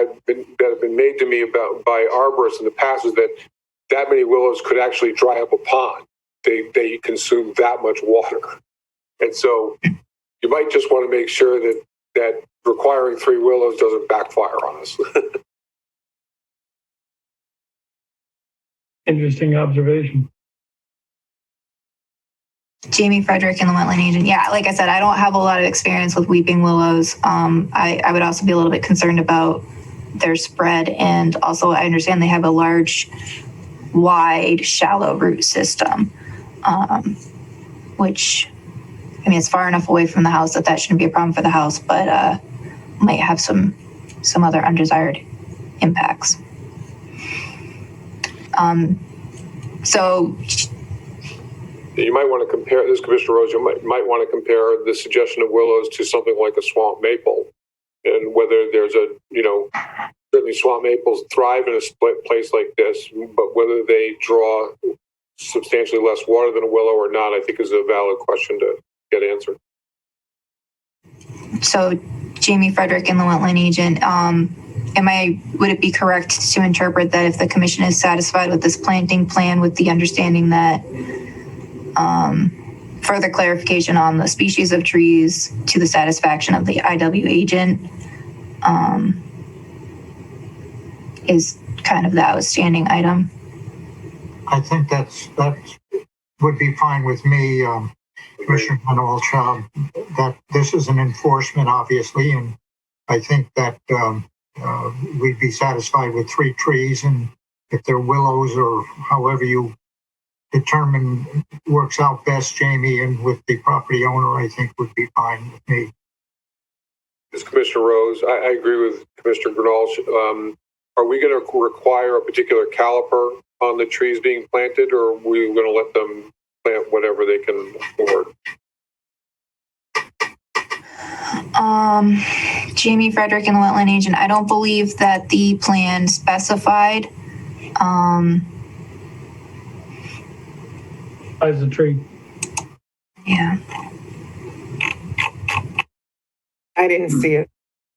have been made to me by arborists in the past is that many willows could actually dry up a pond. They consume that much water, and so you might just want to make sure that requiring 3 willows doesn't backfire on us. Interesting observation. Jamie Frederick in the Wetland Agent. Yeah, like I said, I don't have a lot of experience with weeping willows. I would also be a little bit concerned about their spread, and also I understand they have a large, wide, shallow root system, which, it's far enough away from the house that shouldn't be a problem for the house, but might have some other undesired impacts. So you might want to compare this, Commissioner Rose. You might want to compare the suggestion of willows to something like a swamp maple, and whether there's certainly swamp maples thrive in a place like this, but whether they draw substantially less water than a willow or not, I think is a valid question to get answered. So, Jamie Frederick in the Wetland Agent. Would it be correct to interpret that if the commission is satisfied with this planting plan, with the understanding that further clarification on the species of trees to the satisfaction of the IW agent is kind of the outstanding item. I think that would be fine with me, Commissioner Walsh, that this is an enforcement, obviously, and I think that we'd be satisfied with 3 trees, and if they're willows or however you determine works out best, Jamie, and with the property owner, I think would be fine with me. This is Commissioner Rose. I agree with Commissioner Grinalch. Are we going to require a particular caliper on the trees being planted, or are we going to let them plant whatever they can afford? Jamie Frederick and the wetland agent, I don't believe that the plan specified. As a tree. Yeah. I didn't see it.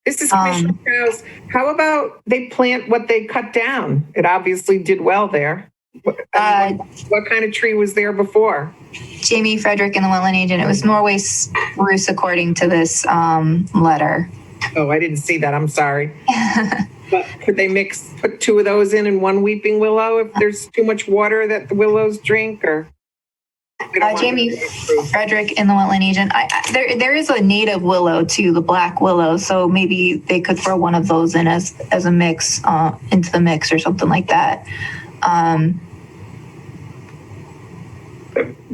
This is Commissioner Krause. How about they plant what they cut down? It obviously did well there. What kind of tree was there before? Jamie Frederick and the wetland agent, it was Norway spruce according to this letter. Oh, I didn't see that. I'm sorry. But could they put 2 of those in 1 weeping willow if there's too much water that the willows drink, or? Jamie Frederick and the wetland agent, there is a native willow too, the black willow, so maybe they could throw one of those in as a mix into the mix or something like that.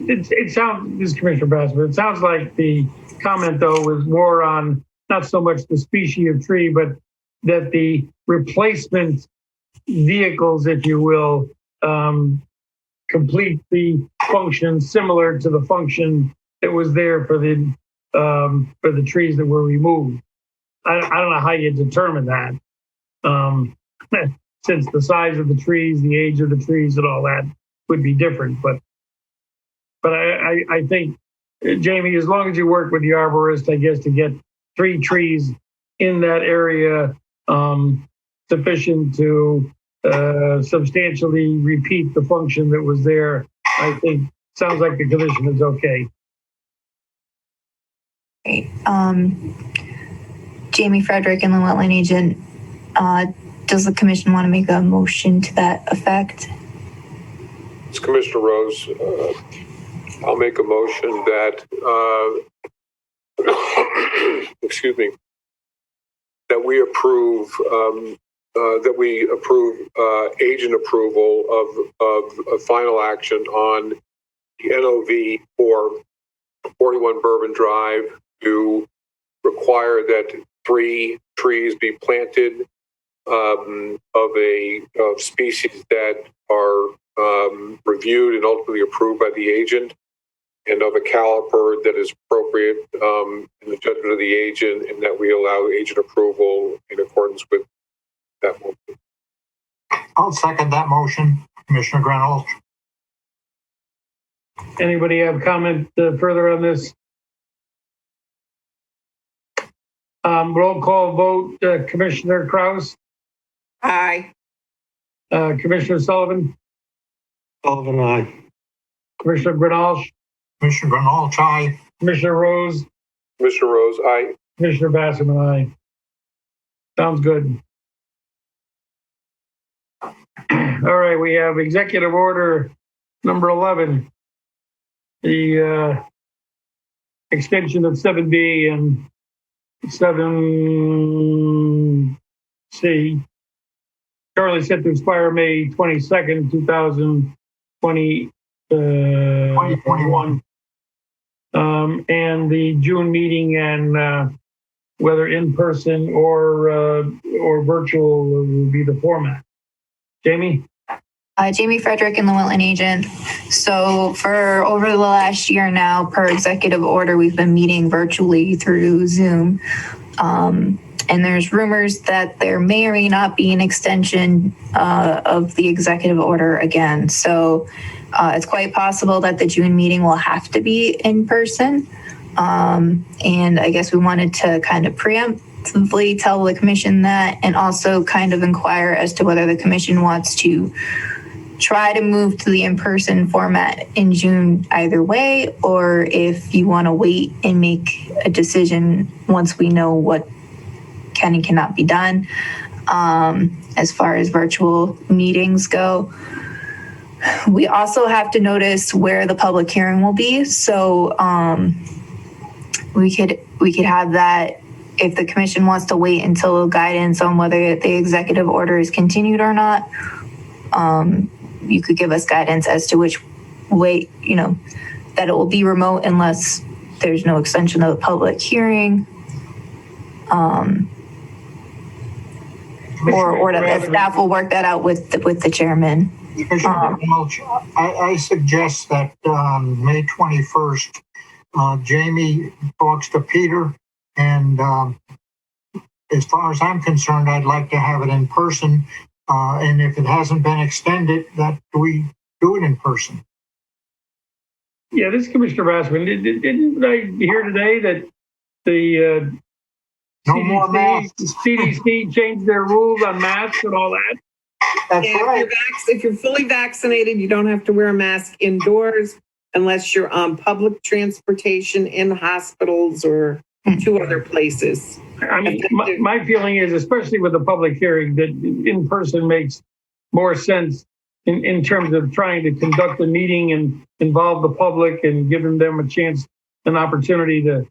It sounds, this is Commissioner Bassler, it sounds like the comment though was more on not so much the species of tree, but that the replacement vehicles, if you will, complete the function similar to the function that was there for the trees that were removed. I don't know how you determine that, since the size of the trees, the age of the trees, and all that would be different. But I think, Jamie, as long as you work with the arborist, I guess, to get 3 trees in that area sufficient to substantially repeat the function that was there, I think sounds like the commission is okay. Jamie Frederick and the wetland agent, does the commission want to make a motion to that effect? It's Commissioner Rose. I'll make a motion that, excuse me, that we approve agent approval of a final action on the NOV for 41 Bourbon Drive to require that 3 trees be planted of species that are reviewed and ultimately approved by the agent, and of a caliper that is appropriate in the judgment of the agent, and that we allow agent approval in accordance with that motion. I'll second that motion, Commissioner Grinalch. Anybody have comment further on this? Roll call vote, Commissioner Krause? Aye. Commissioner Sullivan? Sullivan, aye. Commissioner Grinalch? Commissioner Grinalch, aye. Commissioner Rose? Commissioner Rose, aye. Commissioner Basserman, aye. Sounds good. All right, we have Executive Order number 11, the extension of 7B and 7C. Currently set to expire May 22nd, 2021. And the June meeting, and whether in person or virtual will be the format. Jamie? Jamie Frederick and the wetland agent. So for over the last year now, per executive order, we've been meeting virtually through Zoom. And there's rumors that there may or may not be an extension of the executive order again. So it's quite possible that the June meeting will have to be in person. And I guess we wanted to kind of preemptively tell the commission that, and also kind of inquire as to whether the commission wants to try to move to the in-person format in June either way, or if you want to wait and make a decision once we know what can and cannot be done. As far as virtual meetings go, we also have to notice where the public hearing will be. So we could have that if the commission wants to wait until guidance on whether the executive order is continued or not. You could give us guidance as to which way, that it will be remote unless there's no extension of the public hearing. Or that the staff will work that out with the chairman. I suggest that May 21st, Jamie talks to Peter, and as far as I'm concerned, I'd like to have it in person. And if it hasn't been extended, that we do it in person. Yeah, this is Commissioner Bassman. Didn't I hear today that the CDC changed their rules on masks and all that? That's right. If you're fully vaccinated, you don't have to wear a mask indoors unless you're on public transportation, in hospitals, or two other places. I mean, my feeling is, especially with the public hearing, that in person makes more sense in terms of trying to conduct the meeting and involve the public and giving them a chance, an opportunity to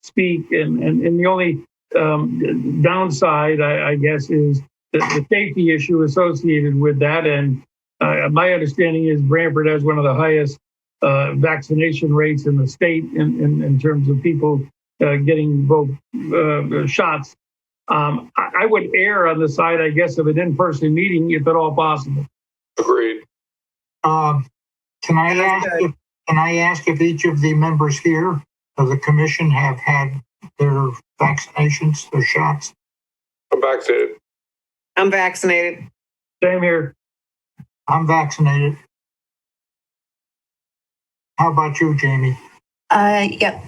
speak. And the only downside, I guess, is the safety issue associated with that. And my understanding is Branford has one of the highest vaccination rates in the state in terms of people getting both shots. I would err on the side, I guess, of an in-person meeting if at all possible. Agreed. Can I ask if each of the members here of the commission have had their vaccinations, their shots? I'm vaccinated. I'm vaccinated. Same here. I'm vaccinated. How about you, Jamie? Yep.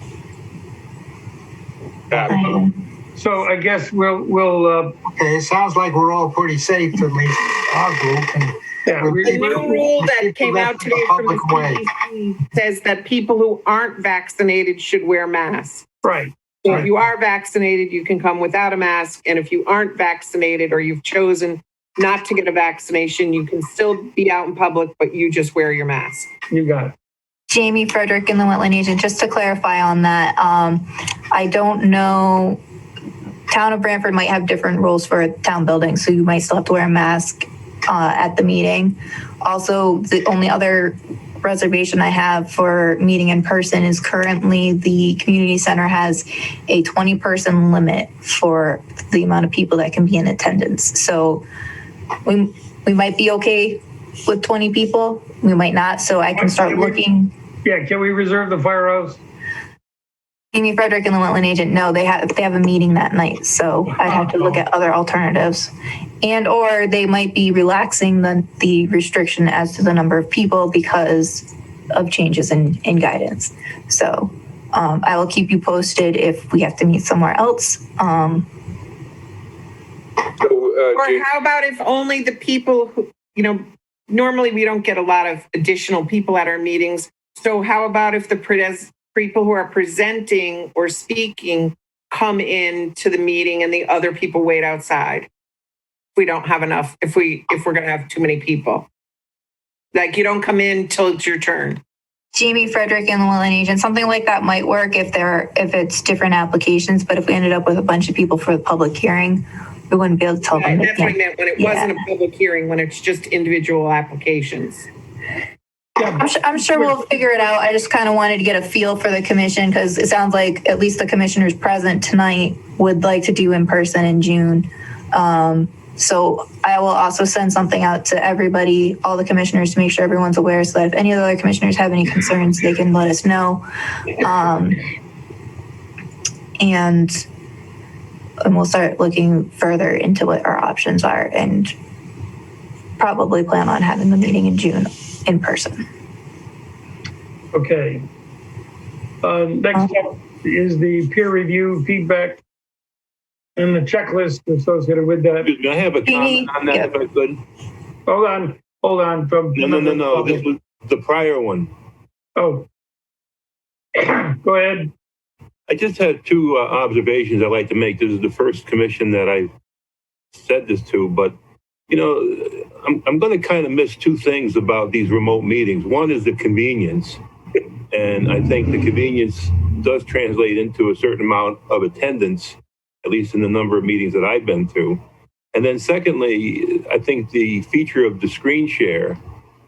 So I guess we'll okay, it sounds like we're all pretty safe, at least our group. And the new rule that came out today from the CDC says that people who aren't vaccinated should wear masks. Right. So if you are vaccinated, you can come without a mask. And if you aren't vaccinated or you've chosen not to get a vaccination, you can still be out in public, but you just wear your mask. You got it. Jamie Frederick and the Wetland Agent, just to clarify on that, I don't know, Town of Branford might have different rules for town buildings, so you might still have to wear a mask at the meeting. Also, the only other reservation I have for meeting in person is currently the community center has a 20-person limit for the amount of people that can be in attendance. So we might be okay with 20 people. We might not. So I can start looking. Yeah, can we reserve the firehouse? Amy Frederick and the Wetland Agent, no, they have a meeting that night. So I'd have to look at other alternatives. And or they might be relaxing the restriction as to the number of people because of changes in guidance. So I will keep you posted if we have to meet somewhere else. Or how about if only the people who, normally we don't get a lot of additional people at our meetings. So how about if the people who are presenting or speaking come in to the meeting and the other people wait outside? If we don't have enough, if we're going to have too many people, like you don't come in till it's your turn. Jamie Frederick and the Wetland Agent, something like that might work if it's different applications. But if we ended up with a bunch of people for the public hearing, we wouldn't be able to tell them. That's what I meant when it wasn't a public hearing, when it's just individual applications. I'm sure we'll figure it out. I just kind of wanted to get a feel for the commission because it sounds like at least the commissioners present tonight would like to do in person in June. So I will also send something out to everybody, all the commissioners, to make sure everyone's aware so that if any of the other commissioners have any concerns, they can let us know. And we'll start looking further into what our options are and probably plan on having the meeting in June in person. Okay. Next up is the peer review feedback and the checklist associated with that. I have a comment on that, if I could. Hold on. hold on. No. This was the prior one. Oh. Go ahead. I just had two observations I'd like to make. This is the first commission that I said this to, but I'm going to kind of miss two things about these remote meetings. One is the convenience, and I think the convenience does translate into a certain amount of attendance, at least in the number of meetings that I've been to. And then secondly, I think the feature of the screen share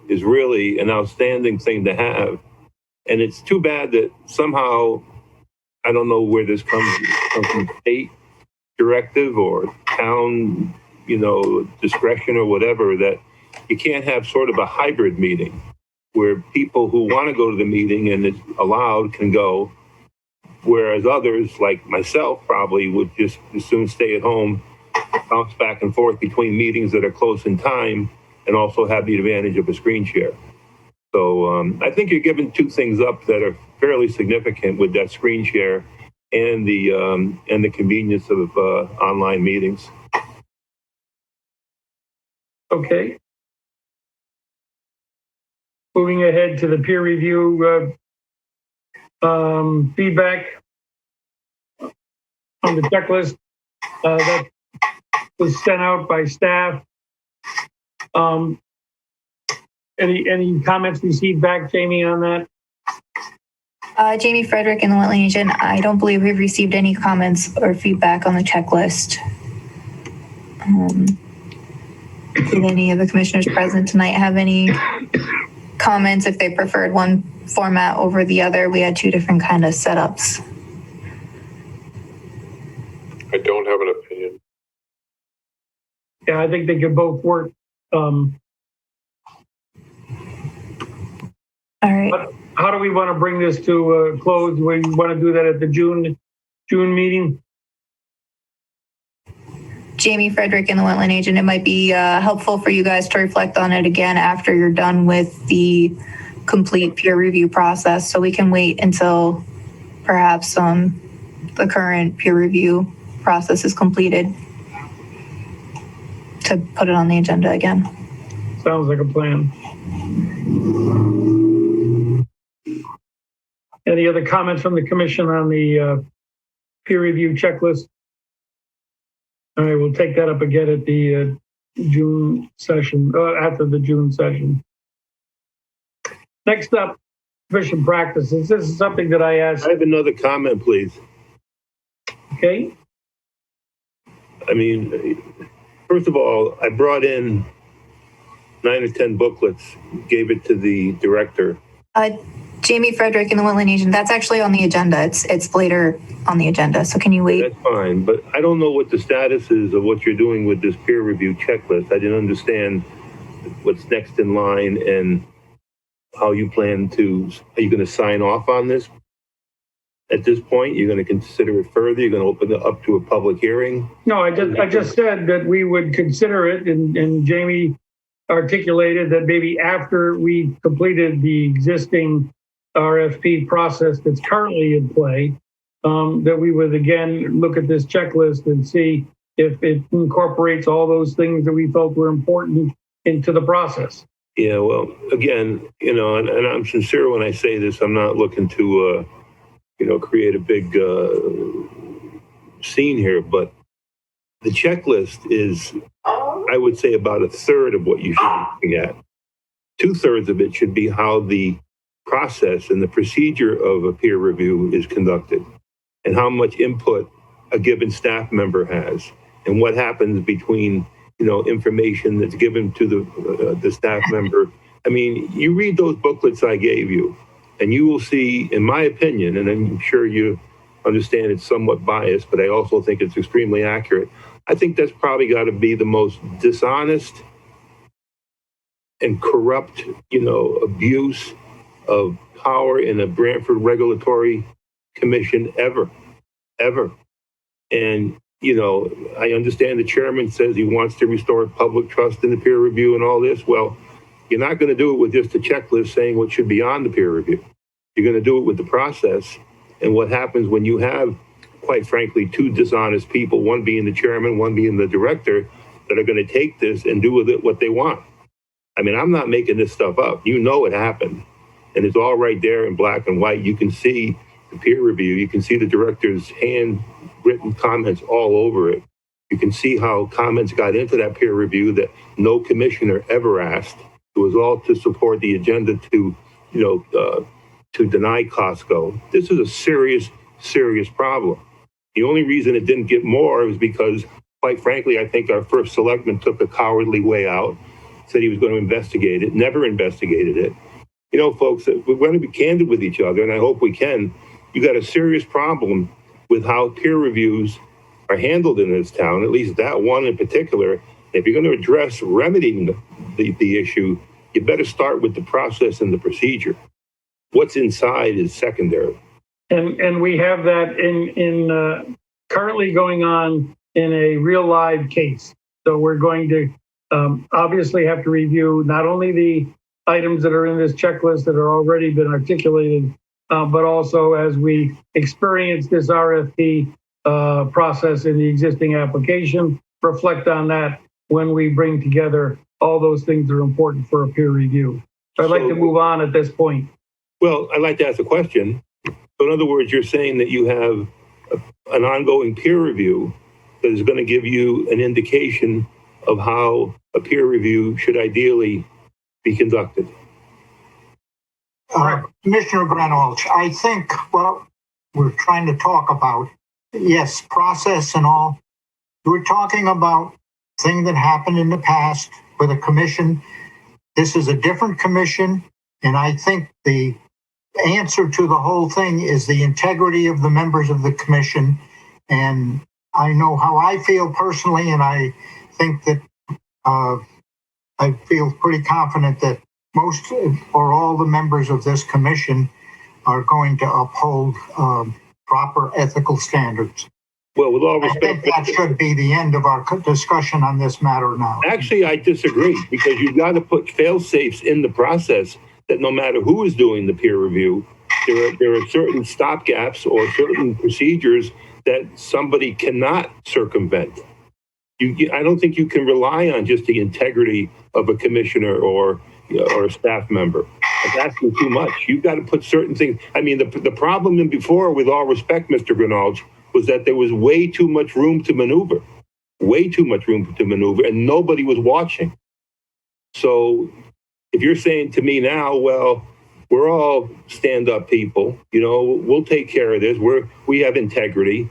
is really an outstanding thing to have. And it's too bad that somehow, I don't know where this comes from state directive or town, discretion or whatever, that you can't have sort of a hybrid meeting where people who want to go to the meeting and it's allowed can go, whereas others, like myself, probably would just as soon stay at home, bounce back and forth between meetings that are close in time, and also have the advantage of a screen share. So I think you're giving two things up that are fairly significant with that screen share and the convenience of online meetings. Okay. Moving ahead to the peer review feedback on the checklist that was sent out by staff. Any comments received back, Jamie, on that? Jamie Frederick in the Wetland Agent. I don't believe we've received any comments or feedback on the checklist. Did any of the commissioners present tonight have any comments if they preferred one format over the other? We had two different kind of setups. I don't have an opinion. Yeah, I think they could both work. All right. How do we want to bring this to a close? We want to do that at the June meeting? Jamie Frederick in the Wetland Agent. It might be helpful for you guys to reflect on it again after you're done with the complete peer review process, so we can wait until perhaps the current peer review process is completed to put it on the agenda again. Sounds like a plan. Any other comments from the commission on the peer review checklist? All right, we'll take that up again at the June session, after the June session. Next up, commission practices. This is something that I asked. I have another comment, please. Okay. I mean, first of all, I brought in 9 or 10 booklets, gave it to the director. Jamie Frederick in the Wetland Agent. That's actually on the agenda. It's later on the agenda. So can you wait? That's fine, but I don't know what the status is of what you're doing with this peer review checklist. I didn't understand what's next in line and how you plan to. Are you going to sign off on this? At this point, you're going to consider it further. You're going to open it up to a public hearing. No, I just said that we would consider it, and Jamie articulated that maybe after we completed the existing RFP process that's currently in play, that we would again look at this checklist and see if it incorporates all those things that we felt were important into the process. Yeah, well, again, and I'm sincere when I say this. I'm not looking to, create a big scene here, but the checklist is, I would say, about a third of what you should be looking at. 2/3 of it should be how the process and the procedure of a peer review is conducted and how much input a given staff member has and what happens between, information that's given to the staff member. I mean, you read those booklets I gave you and you will see, in my opinion, and I'm sure you understand it's somewhat biased, but I also think it's extremely accurate. I think that's probably got to be the most dishonest and corrupt, abuse of power in a Branford Regulatory Commission ever. And, I understand the chairman says he wants to restore public trust in the peer review and all this. Well, you're not going to do it with just a checklist saying what should be on the peer review. You're going to do it with the process and what happens when you have, quite frankly, two dishonest people, one being the chairman, one being the director, that are going to take this and do with it what they want. I mean, I'm not making this stuff up. You know it happened. And it's all right there in black and white. You can see the peer review. You can see the director's handwritten comments all over it. You can see how comments got into that peer review that no commissioner ever asked. It was all to support the agenda to, to deny Costco. This is a serious, serious problem. The only reason it didn't get more was because, quite frankly, I think our first selectman took a cowardly way out, said he was going to investigate it, never investigated it. You know, folks, we're going to be candid with each other, and I hope we can. You got a serious problem with how peer reviews are handled in this town, at least that one in particular. If you're going to address remedying the issue, you better start with the process and the procedure. What's inside is secondary. And we have that in currently going on in a real live case. So we're going to obviously have to review not only the items that are in this checklist that are already been articulated, but also as we experience this RFP process in the existing application, reflect on that when we bring together all those things that are important for a peer review. So I'd like to move on at this point. Well, I'd like to ask a question. So in other words, you're saying that you have an ongoing peer review that is going to give you an indication of how a peer review should ideally be conducted. Commissioner Granholz, I think what we're trying to talk about, yes, process and all. We're talking about thing that happened in the past with a commission. This is a different commission, and I think the answer to the whole thing is the integrity of the members of the commission. And I know how I feel personally, and I think that I feel pretty confident that most or all the members of this commission are going to uphold proper ethical standards. Well, with all respect, I think that should be the end of our discussion on this matter now. Actually, I disagree, because you've got to put fail-safes in the process that no matter who is doing the peer review, there are certain stopgaps or certain procedures that somebody cannot circumvent. I don't think you can rely on just the integrity of a commissioner or a staff member. That's asking too much. You've got to put certain things. I mean, the problem in before, with all respect, Mr. Granholz, was that there was way too much room to maneuver, and nobody was watching. So if you're saying to me now, well, we're all stand-up people, we'll take care of this. We have integrity.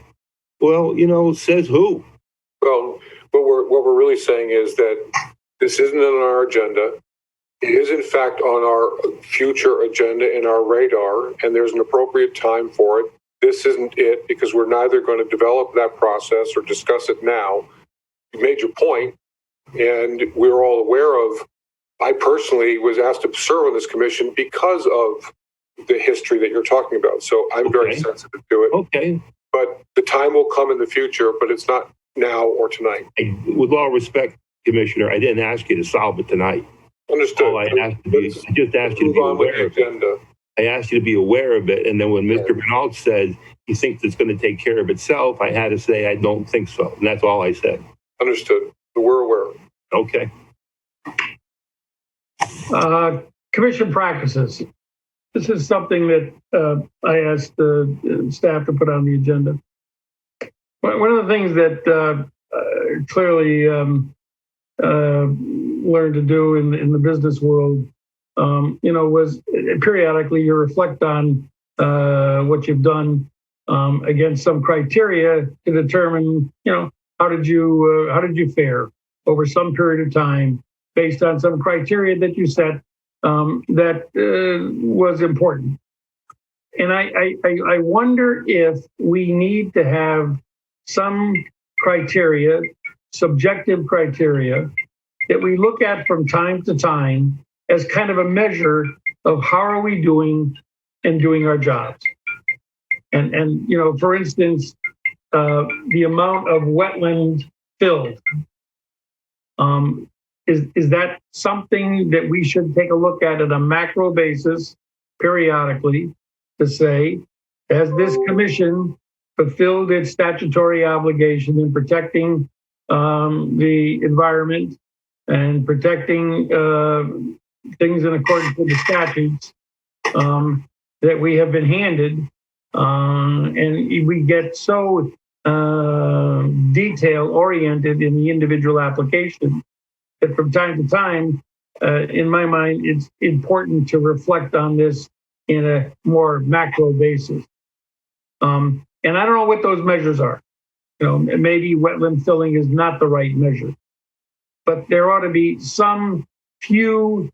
Well, says who? Well, what we're really saying is that this isn't on our agenda. It is, in fact, on our future agenda in our radar, and there's an appropriate time for it. This isn't it, because we're neither going to develop that process or discuss it now. You made your point, and we're all aware of. I personally was asked to serve on this commission because of the history that you're talking about. So I'm very sensitive to it. Okay. But the time will come in the future, but it's not now or tonight. With all respect, Commissioner, I didn't ask you to solve it tonight. Understood. I just asked you to be aware of it. I asked you to be aware of it. And then when Mr. Granholz said he thinks it's going to take care of itself, I had to say, I don't think so. And that's all I said. Understood. We're aware. Okay. Commission practices. This is something that I asked the staff to put on the agenda. One of the things that clearly learned to do in the business world, was periodically you reflect on what you've done against some criteria to determine, how did you fare over some period of time based on some criteria that you set that was important. And I wonder if we need to have some criteria, subjective criteria, that we look at from time to time as kind of a measure of how are we doing in doing our jobs. And for instance, the amount of wetland filled. Is that something that we should take a look at a macro basis periodically to say, has this commission fulfilled its statutory obligation in protecting the environment and protecting things in accordance with the statutes that we have been handed. And we get so detail oriented in the individual application that from time to time, in my mind, it's important to reflect on this in a more macro basis. And I don't know what those measures are. Maybe wetland filling is not the right measure, but there ought to be some few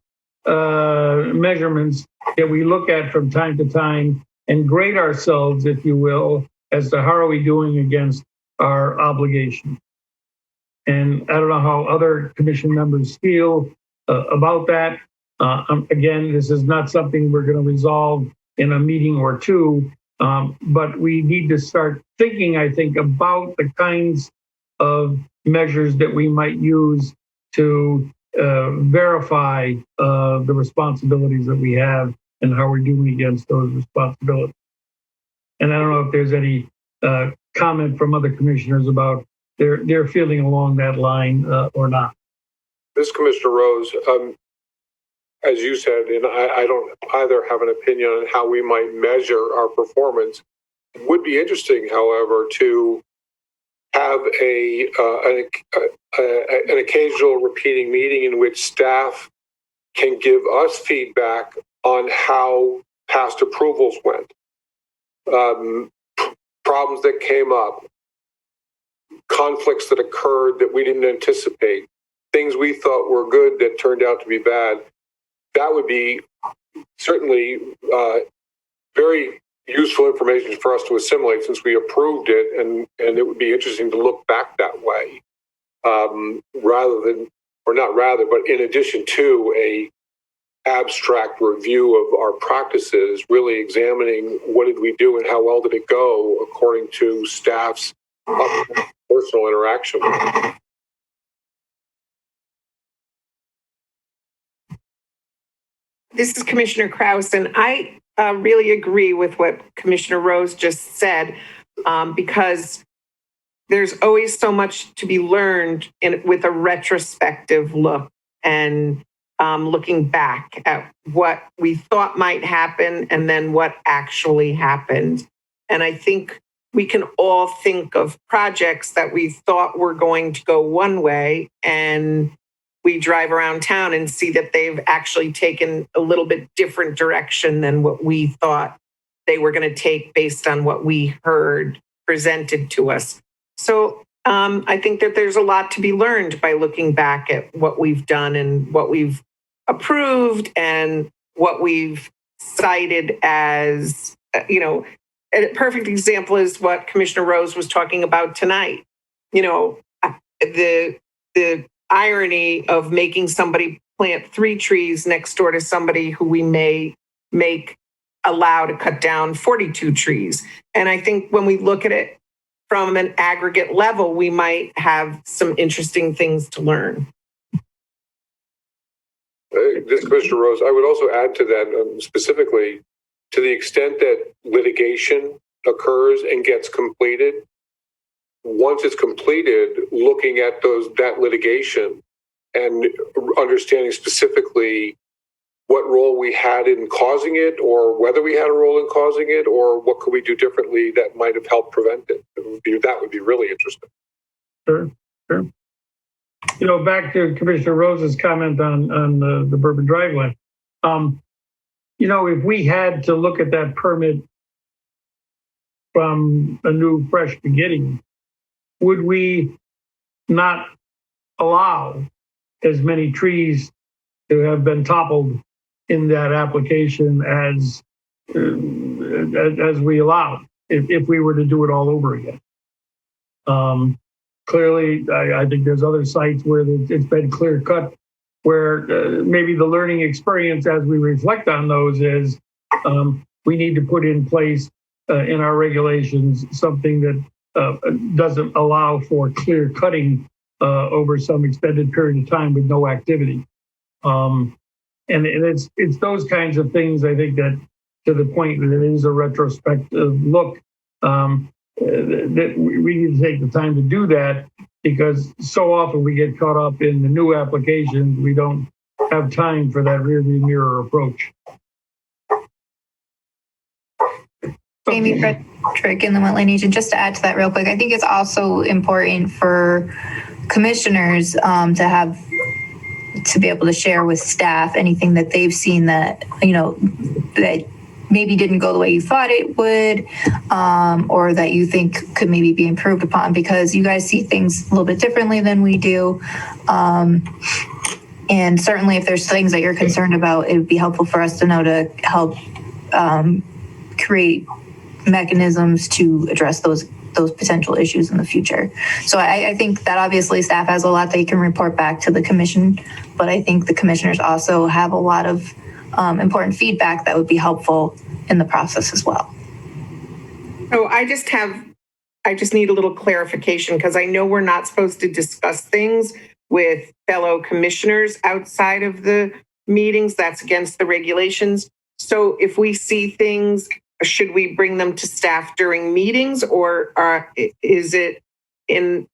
measurements that we look at from time to time and grade ourselves, if you will, as to how are we doing against our obligation. And I don't know how other commission members feel about that. Again, this is not something we're going to resolve in a meeting or two, but we need to start thinking, I think, about the kinds of measures that we might use to verify the responsibilities that we have and how we're doing against those responsibilities. And I don't know if there's any comment from other commissioners about their feeling along that line or not. This Commissioner Rose, as you said, and I don't either have an opinion on how we might measure our performance. It would be interesting, however, to have an occasional repeating meeting in which staff can give us feedback on how past approvals went, problems that came up, conflicts that occurred that we didn't anticipate, things we thought were good that turned out to be bad. That would be certainly very useful information for us to assimilate since we approved it, and it would be interesting to look back that way, but in addition to a abstract review of our practices, really examining what did we do and how well did it go according to staff's personal interaction. This is Commissioner Kraus, and I really agree with what Commissioner Rose just said, because there's always so much to be learned with a retrospective look and looking back at what we thought might happen and then what actually happened. And I think we can all think of projects that we thought were going to go one way, and we drive around town and see that they've actually taken a little bit different direction than what we thought they were going to take based on what we heard presented to us. So I think that there's a lot to be learned by looking back at what we've done and what we've approved and what we've cited as, a perfect example is what Commissioner Rose was talking about tonight. The irony of making somebody plant 3 trees next door to somebody who we may make allow to cut down 42 trees. And I think when we look at it from an aggregate level, we might have some interesting things to learn. This Commissioner Rose, I would also add to that specifically, to the extent that litigation occurs and gets completed, once it's completed, looking at that litigation and understanding specifically what role we had in causing it, or whether we had a role in causing it, or what could we do differently that might have helped prevent it. That would be really interesting. Sure. Back to Commissioner Rose's comment on the Bourbon driveway. If we had to look at that permit from a new, fresh beginning, would we not allow as many trees to have been toppled in that application as we allowed if we were to do it all over again? Clearly, I think there's other sites where it's been clear cut, where maybe the learning experience as we reflect on those is we need to put in place in our regulations something that doesn't allow for clear cutting over some extended period of time with no activity. And it's those kinds of things, I think, that to the point that it is a retrospective look, that we need to take the time to do that, because so often we get caught up in the new applications. We don't have time for that rearview mirror approach. Jamie Frederick in the Wetland Agent, just to add to that real quick, I think it's also important for commissioners to be able to share with staff anything that they've seen that, that maybe didn't go the way you thought it would, or that you think could maybe be improved upon, because you guys see things a little bit differently than we do. And certainly if there's things that you're concerned about, it would be helpful for us to know to help create mechanisms to address those potential issues in the future. So I think that obviously staff has a lot they can report back to the commission, but I think the commissioners also have a lot of important feedback that would be helpful in the process as well. So I just need a little clarification, because I know we're not supposed to discuss things with fellow commissioners outside of the meetings. That's against the regulations. So if we see things, should we bring them to staff during meetings, or is it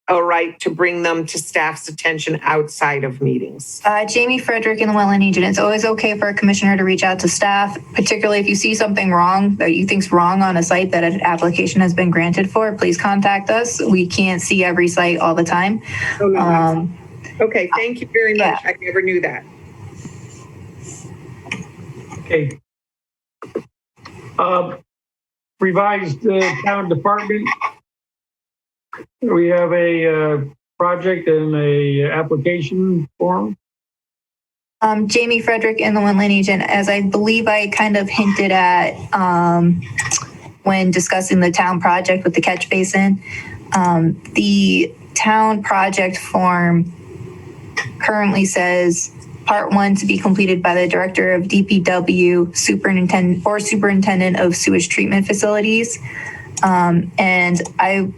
all right to bring them to staff's attention outside of meetings? Jamie Frederick in the Wetland Agent, it's always okay for a commissioner to reach out to staff, particularly if you see something wrong that you think's wrong on a site that an application has been granted for. Please contact us. We can't see every site all the time. Oh, no, okay, thank you very much. Yeah. I never knew that. Okay. Revised town department. We have a project and a application form. Jamie Frederick in the Wetland Agent, as I believe I kind of hinted at when discussing the town project with the catch basin, the town project form currently says Part 1 to be completed by the Director of DPW, Superintendent of Sewage Treatment Facilities. And I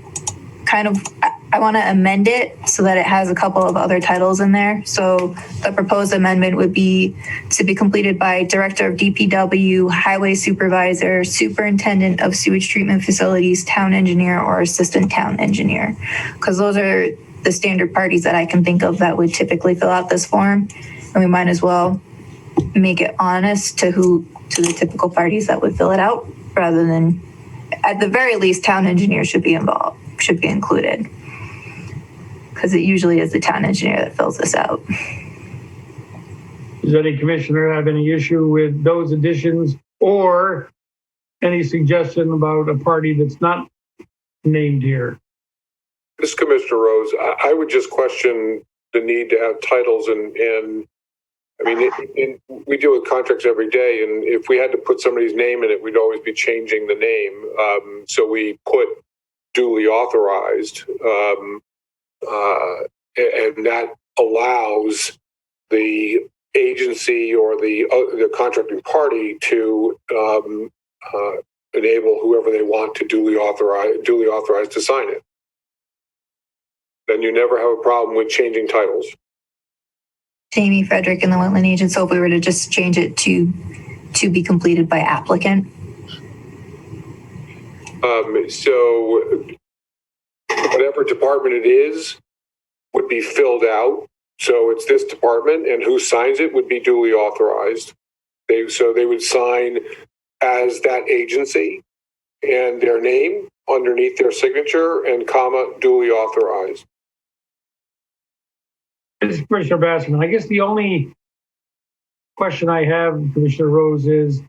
want to amend it so that it has a couple of other titles in there. So the proposed amendment would be to be completed by Director of DPW, Highway Supervisor, Superintendent of Sewage Treatment Facilities, Town Engineer, or Assistant Town Engineer. Because those are the standard parties that I can think of that would typically fill out this form. And we might as well make it honest to the typical parties that would fill it out, rather than, at the very least, town engineer should be included. Because it usually is the town engineer that fills this out. Does any commissioner have any issue with those additions, or any suggestion about a party that's not named here? This is Commissioner Rose. I would just question the need to have titles, and I mean, we deal with contracts every day, and if we had to put somebody's name in it, we'd always be changing the name. So we put duly authorized, and that allows the agency or the contracting party to enable whoever they want to duly authorized to sign it. Then you never have a problem with changing titles. Jamie Frederick in the Wetland Agent. So if we were to just change it to be completed by applicant. So whatever department it is would be filled out. So it's this department, and who signs it would be duly authorized. They would sign as that agency and their name underneath their signature and comma duly authorized. This is Commissioner Bassman. I guess the only question I have, Commissioner Rose, is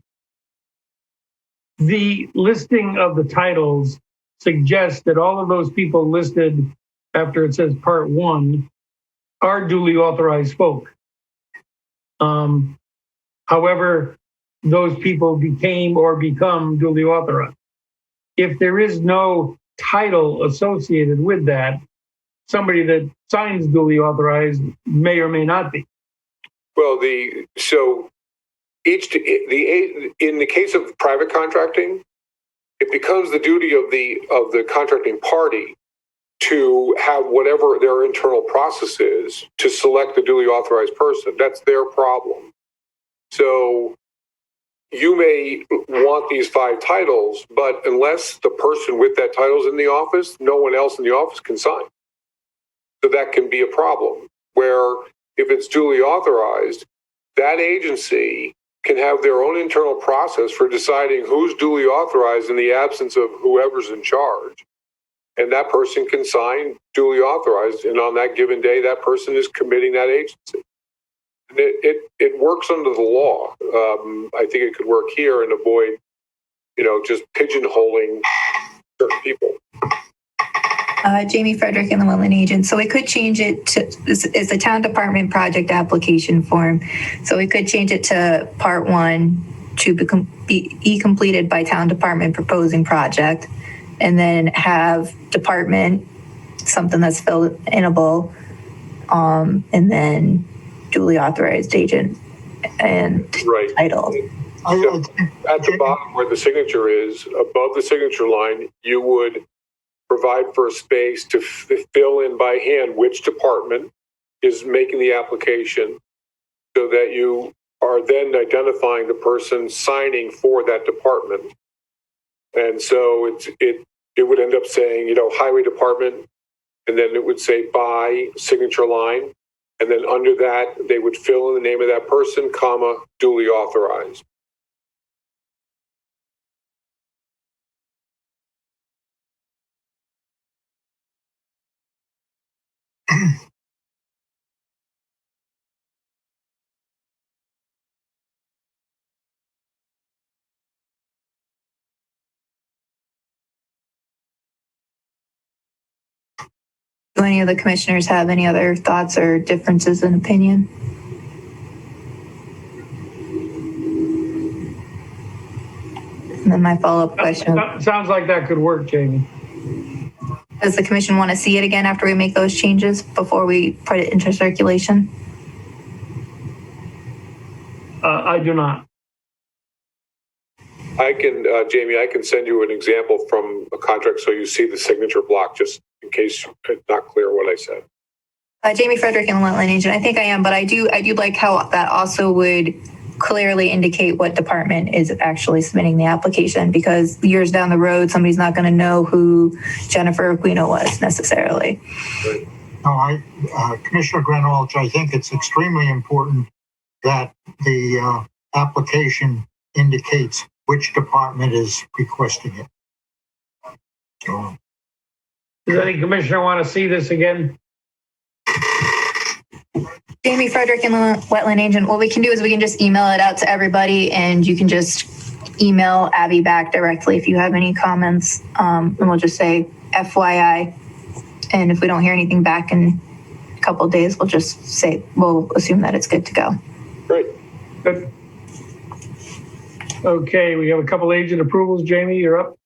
the listing of the titles suggests that all of those people listed after it says Part 1 are duly authorized folk. However, those people became or become duly authorized. If there is no title associated with that, somebody that signs duly authorized may or may not be. Well, in the case of private contracting, it becomes the duty of the contracting party to have whatever their internal process is to select the duly authorized person. That's their problem. So you may want these 5 titles, but unless the person with that title is in the office, no one else in the office can sign. So that can be a problem, where if it's duly authorized, that agency can have their own internal process for deciding who's duly authorized in the absence of whoever's in charge. And that person can sign duly authorized. And on that given day, that person is committing that agency. And it works under the law. I think it could work here and avoid, just pigeonholing certain people. Jamie Frederick and the Wetland Agent. So we could change it to, is the town department project application form. So we could change it to part 1 to be completed by town department proposing project, and then have department, something that's fill-inable, and then duly authorized agent and title. At the bottom where the signature is, above the signature line, you would provide for a space to fill in by hand which department is making the application, so that you are then identifying the person signing for that department. And so it would end up saying, highway department, and then it would say by signature line. And then under that, they would fill in the name of that person, comma, duly authorized. Do any of the commissioners have any other thoughts or differences in opinion? And then my follow-up question. Sounds like that could work, Jamie. Does the commission want to see it again after we make those changes before we put it into circulation? I do not. I can, Jamie, I can send you an example from a contract so you see the signature block, just in case it's not clear what I said. Jamie Frederick and the Wetland Agent. I think I am, but I do like how that also would clearly indicate what department is actually submitting the application, because years down the road, somebody's not going to know who Jennifer Aquino was necessarily. No, Commissioner Greenwald, I think it's extremely important that the application indicates which department is requesting it. So, does any commissioner want to see this again? Jamie Frederick and the Wetland Agent, what we can do is we can just email it out to everybody, and you can just email Abby back directly if you have any comments, and we'll just say FYI. And if we don't hear anything back in a couple of days, we'll just say, we'll assume that it's good to go. Great. Good. Okay, we have a couple agent approvals. Jamie, you're up.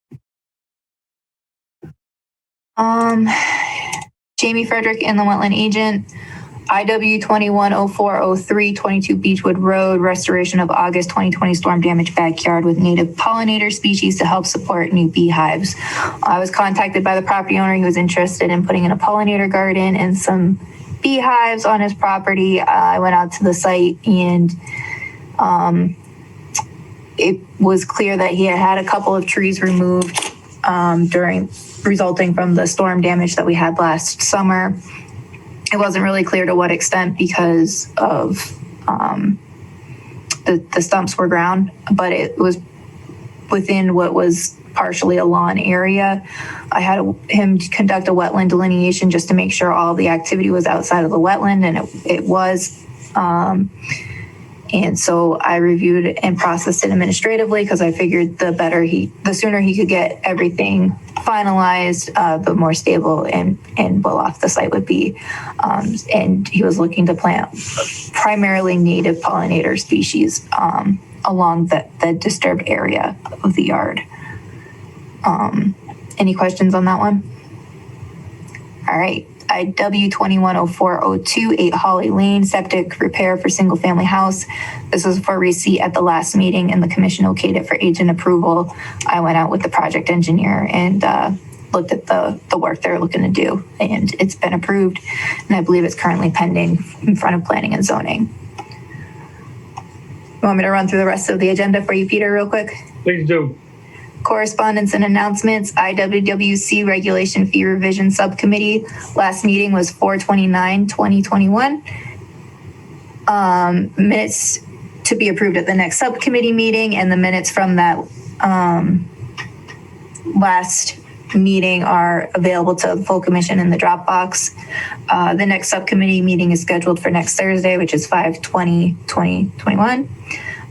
Jamie Frederick and the Wetland Agent, IW 210403 22 Beechwood Road, restoration of August 2020 storm damaged backyard with native pollinator species to help support new beehives. I was contacted by the property owner. He was interested in putting in a pollinator garden and some beehives on his property. I went out to the site, and it was clear that he had a couple of trees removed resulting from the storm damage that we had last summer. It wasn't really clear to what extent because of the stumps were ground, but it was within what was partially a lawn area. I had him conduct a wetland delineation just to make sure all the activity was outside of the wetland, and it was. And so I reviewed and processed it administratively, because I figured the sooner he could get everything finalized, the more stable and well off the site would be. And he was looking to plant primarily native pollinator species along the disturbed area of the yard. Any questions on that one? All right. IW 210402 8 Holly Lane, septic repair for single family house. This was for receipt at the last meeting, and the commission okayed it for agent approval. I went out with the project engineer and looked at the work they're looking to do, and it's been approved, and I believe it's currently pending in front of planning and zoning. Want me to run through the rest of the agenda for you, Peter, real quick? Please do. Correspondence and announcements, IWWC Regulation Fee Revision Subcommittee. Last meeting was 4/29/2021. Minutes to be approved at the next subcommittee meeting, and the minutes from that last meeting are available to the full commission in the Dropbox. The next subcommittee meeting is scheduled for next Thursday, which is 5/20/2021.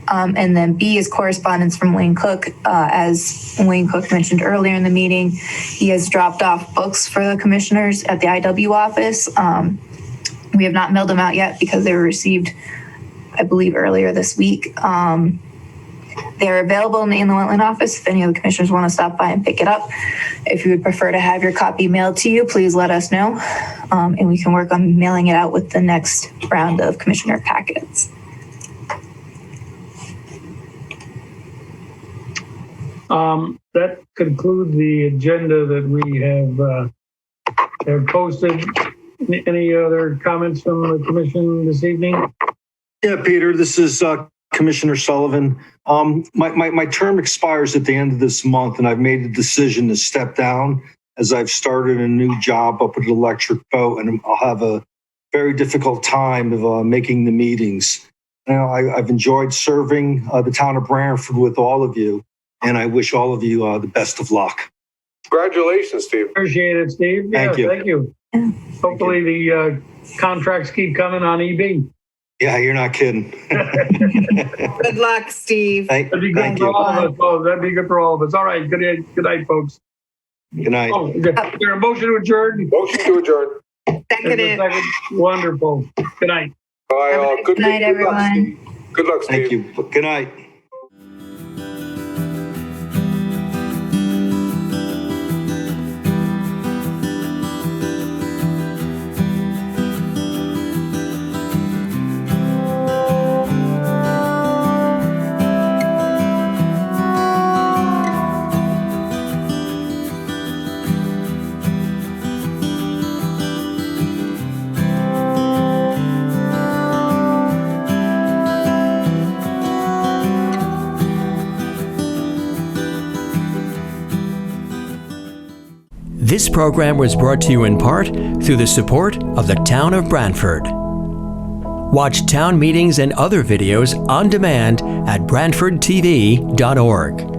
And then B is correspondence from Wayne Cook. As Wayne Cook mentioned earlier in the meeting, he has dropped off books for the commissioners at the IW office. We have not mailed them out yet because they were received, I believe, earlier this week. They're available in the Inland Wetland office if any of the commissioners want to stop by and pick it up. If you would prefer to have your copy mailed to you, please let us know, and we can work on mailing it out with the next round of commissioner packets. That concludes the agenda that we have posted. Any other comments from the commission this evening? Yeah, Peter, this is Commissioner Sullivan. My term expires at the end of this month, and I've made the decision to step down as I've started a new job up at the electric boat, and I'll have a very difficult time of making the meetings. You know, I've enjoyed serving the town of Branford with all of you, and I wish all of you the best of luck. Congratulations, Steve. Appreciate it, Steve. Thank you. Thank you. Hopefully the contracts keep coming on EB. Yeah, you're not kidding. Good luck, Steve. Thank That'd be good you. for all of us. Oh, that'd be good for all of us. All right. Good night, folks. Good night. Oh, is there a motion to adjourn? Motion to adjourn. Seconded. Wonderful. Good night. Bye, all. Good night, luck, everyone. Steve. Good luck, Steve. Thank you. Good night. This program was brought to you in part through the support of the Town of Branford. Watch town meetings and other videos on demand at BranfordTV.org.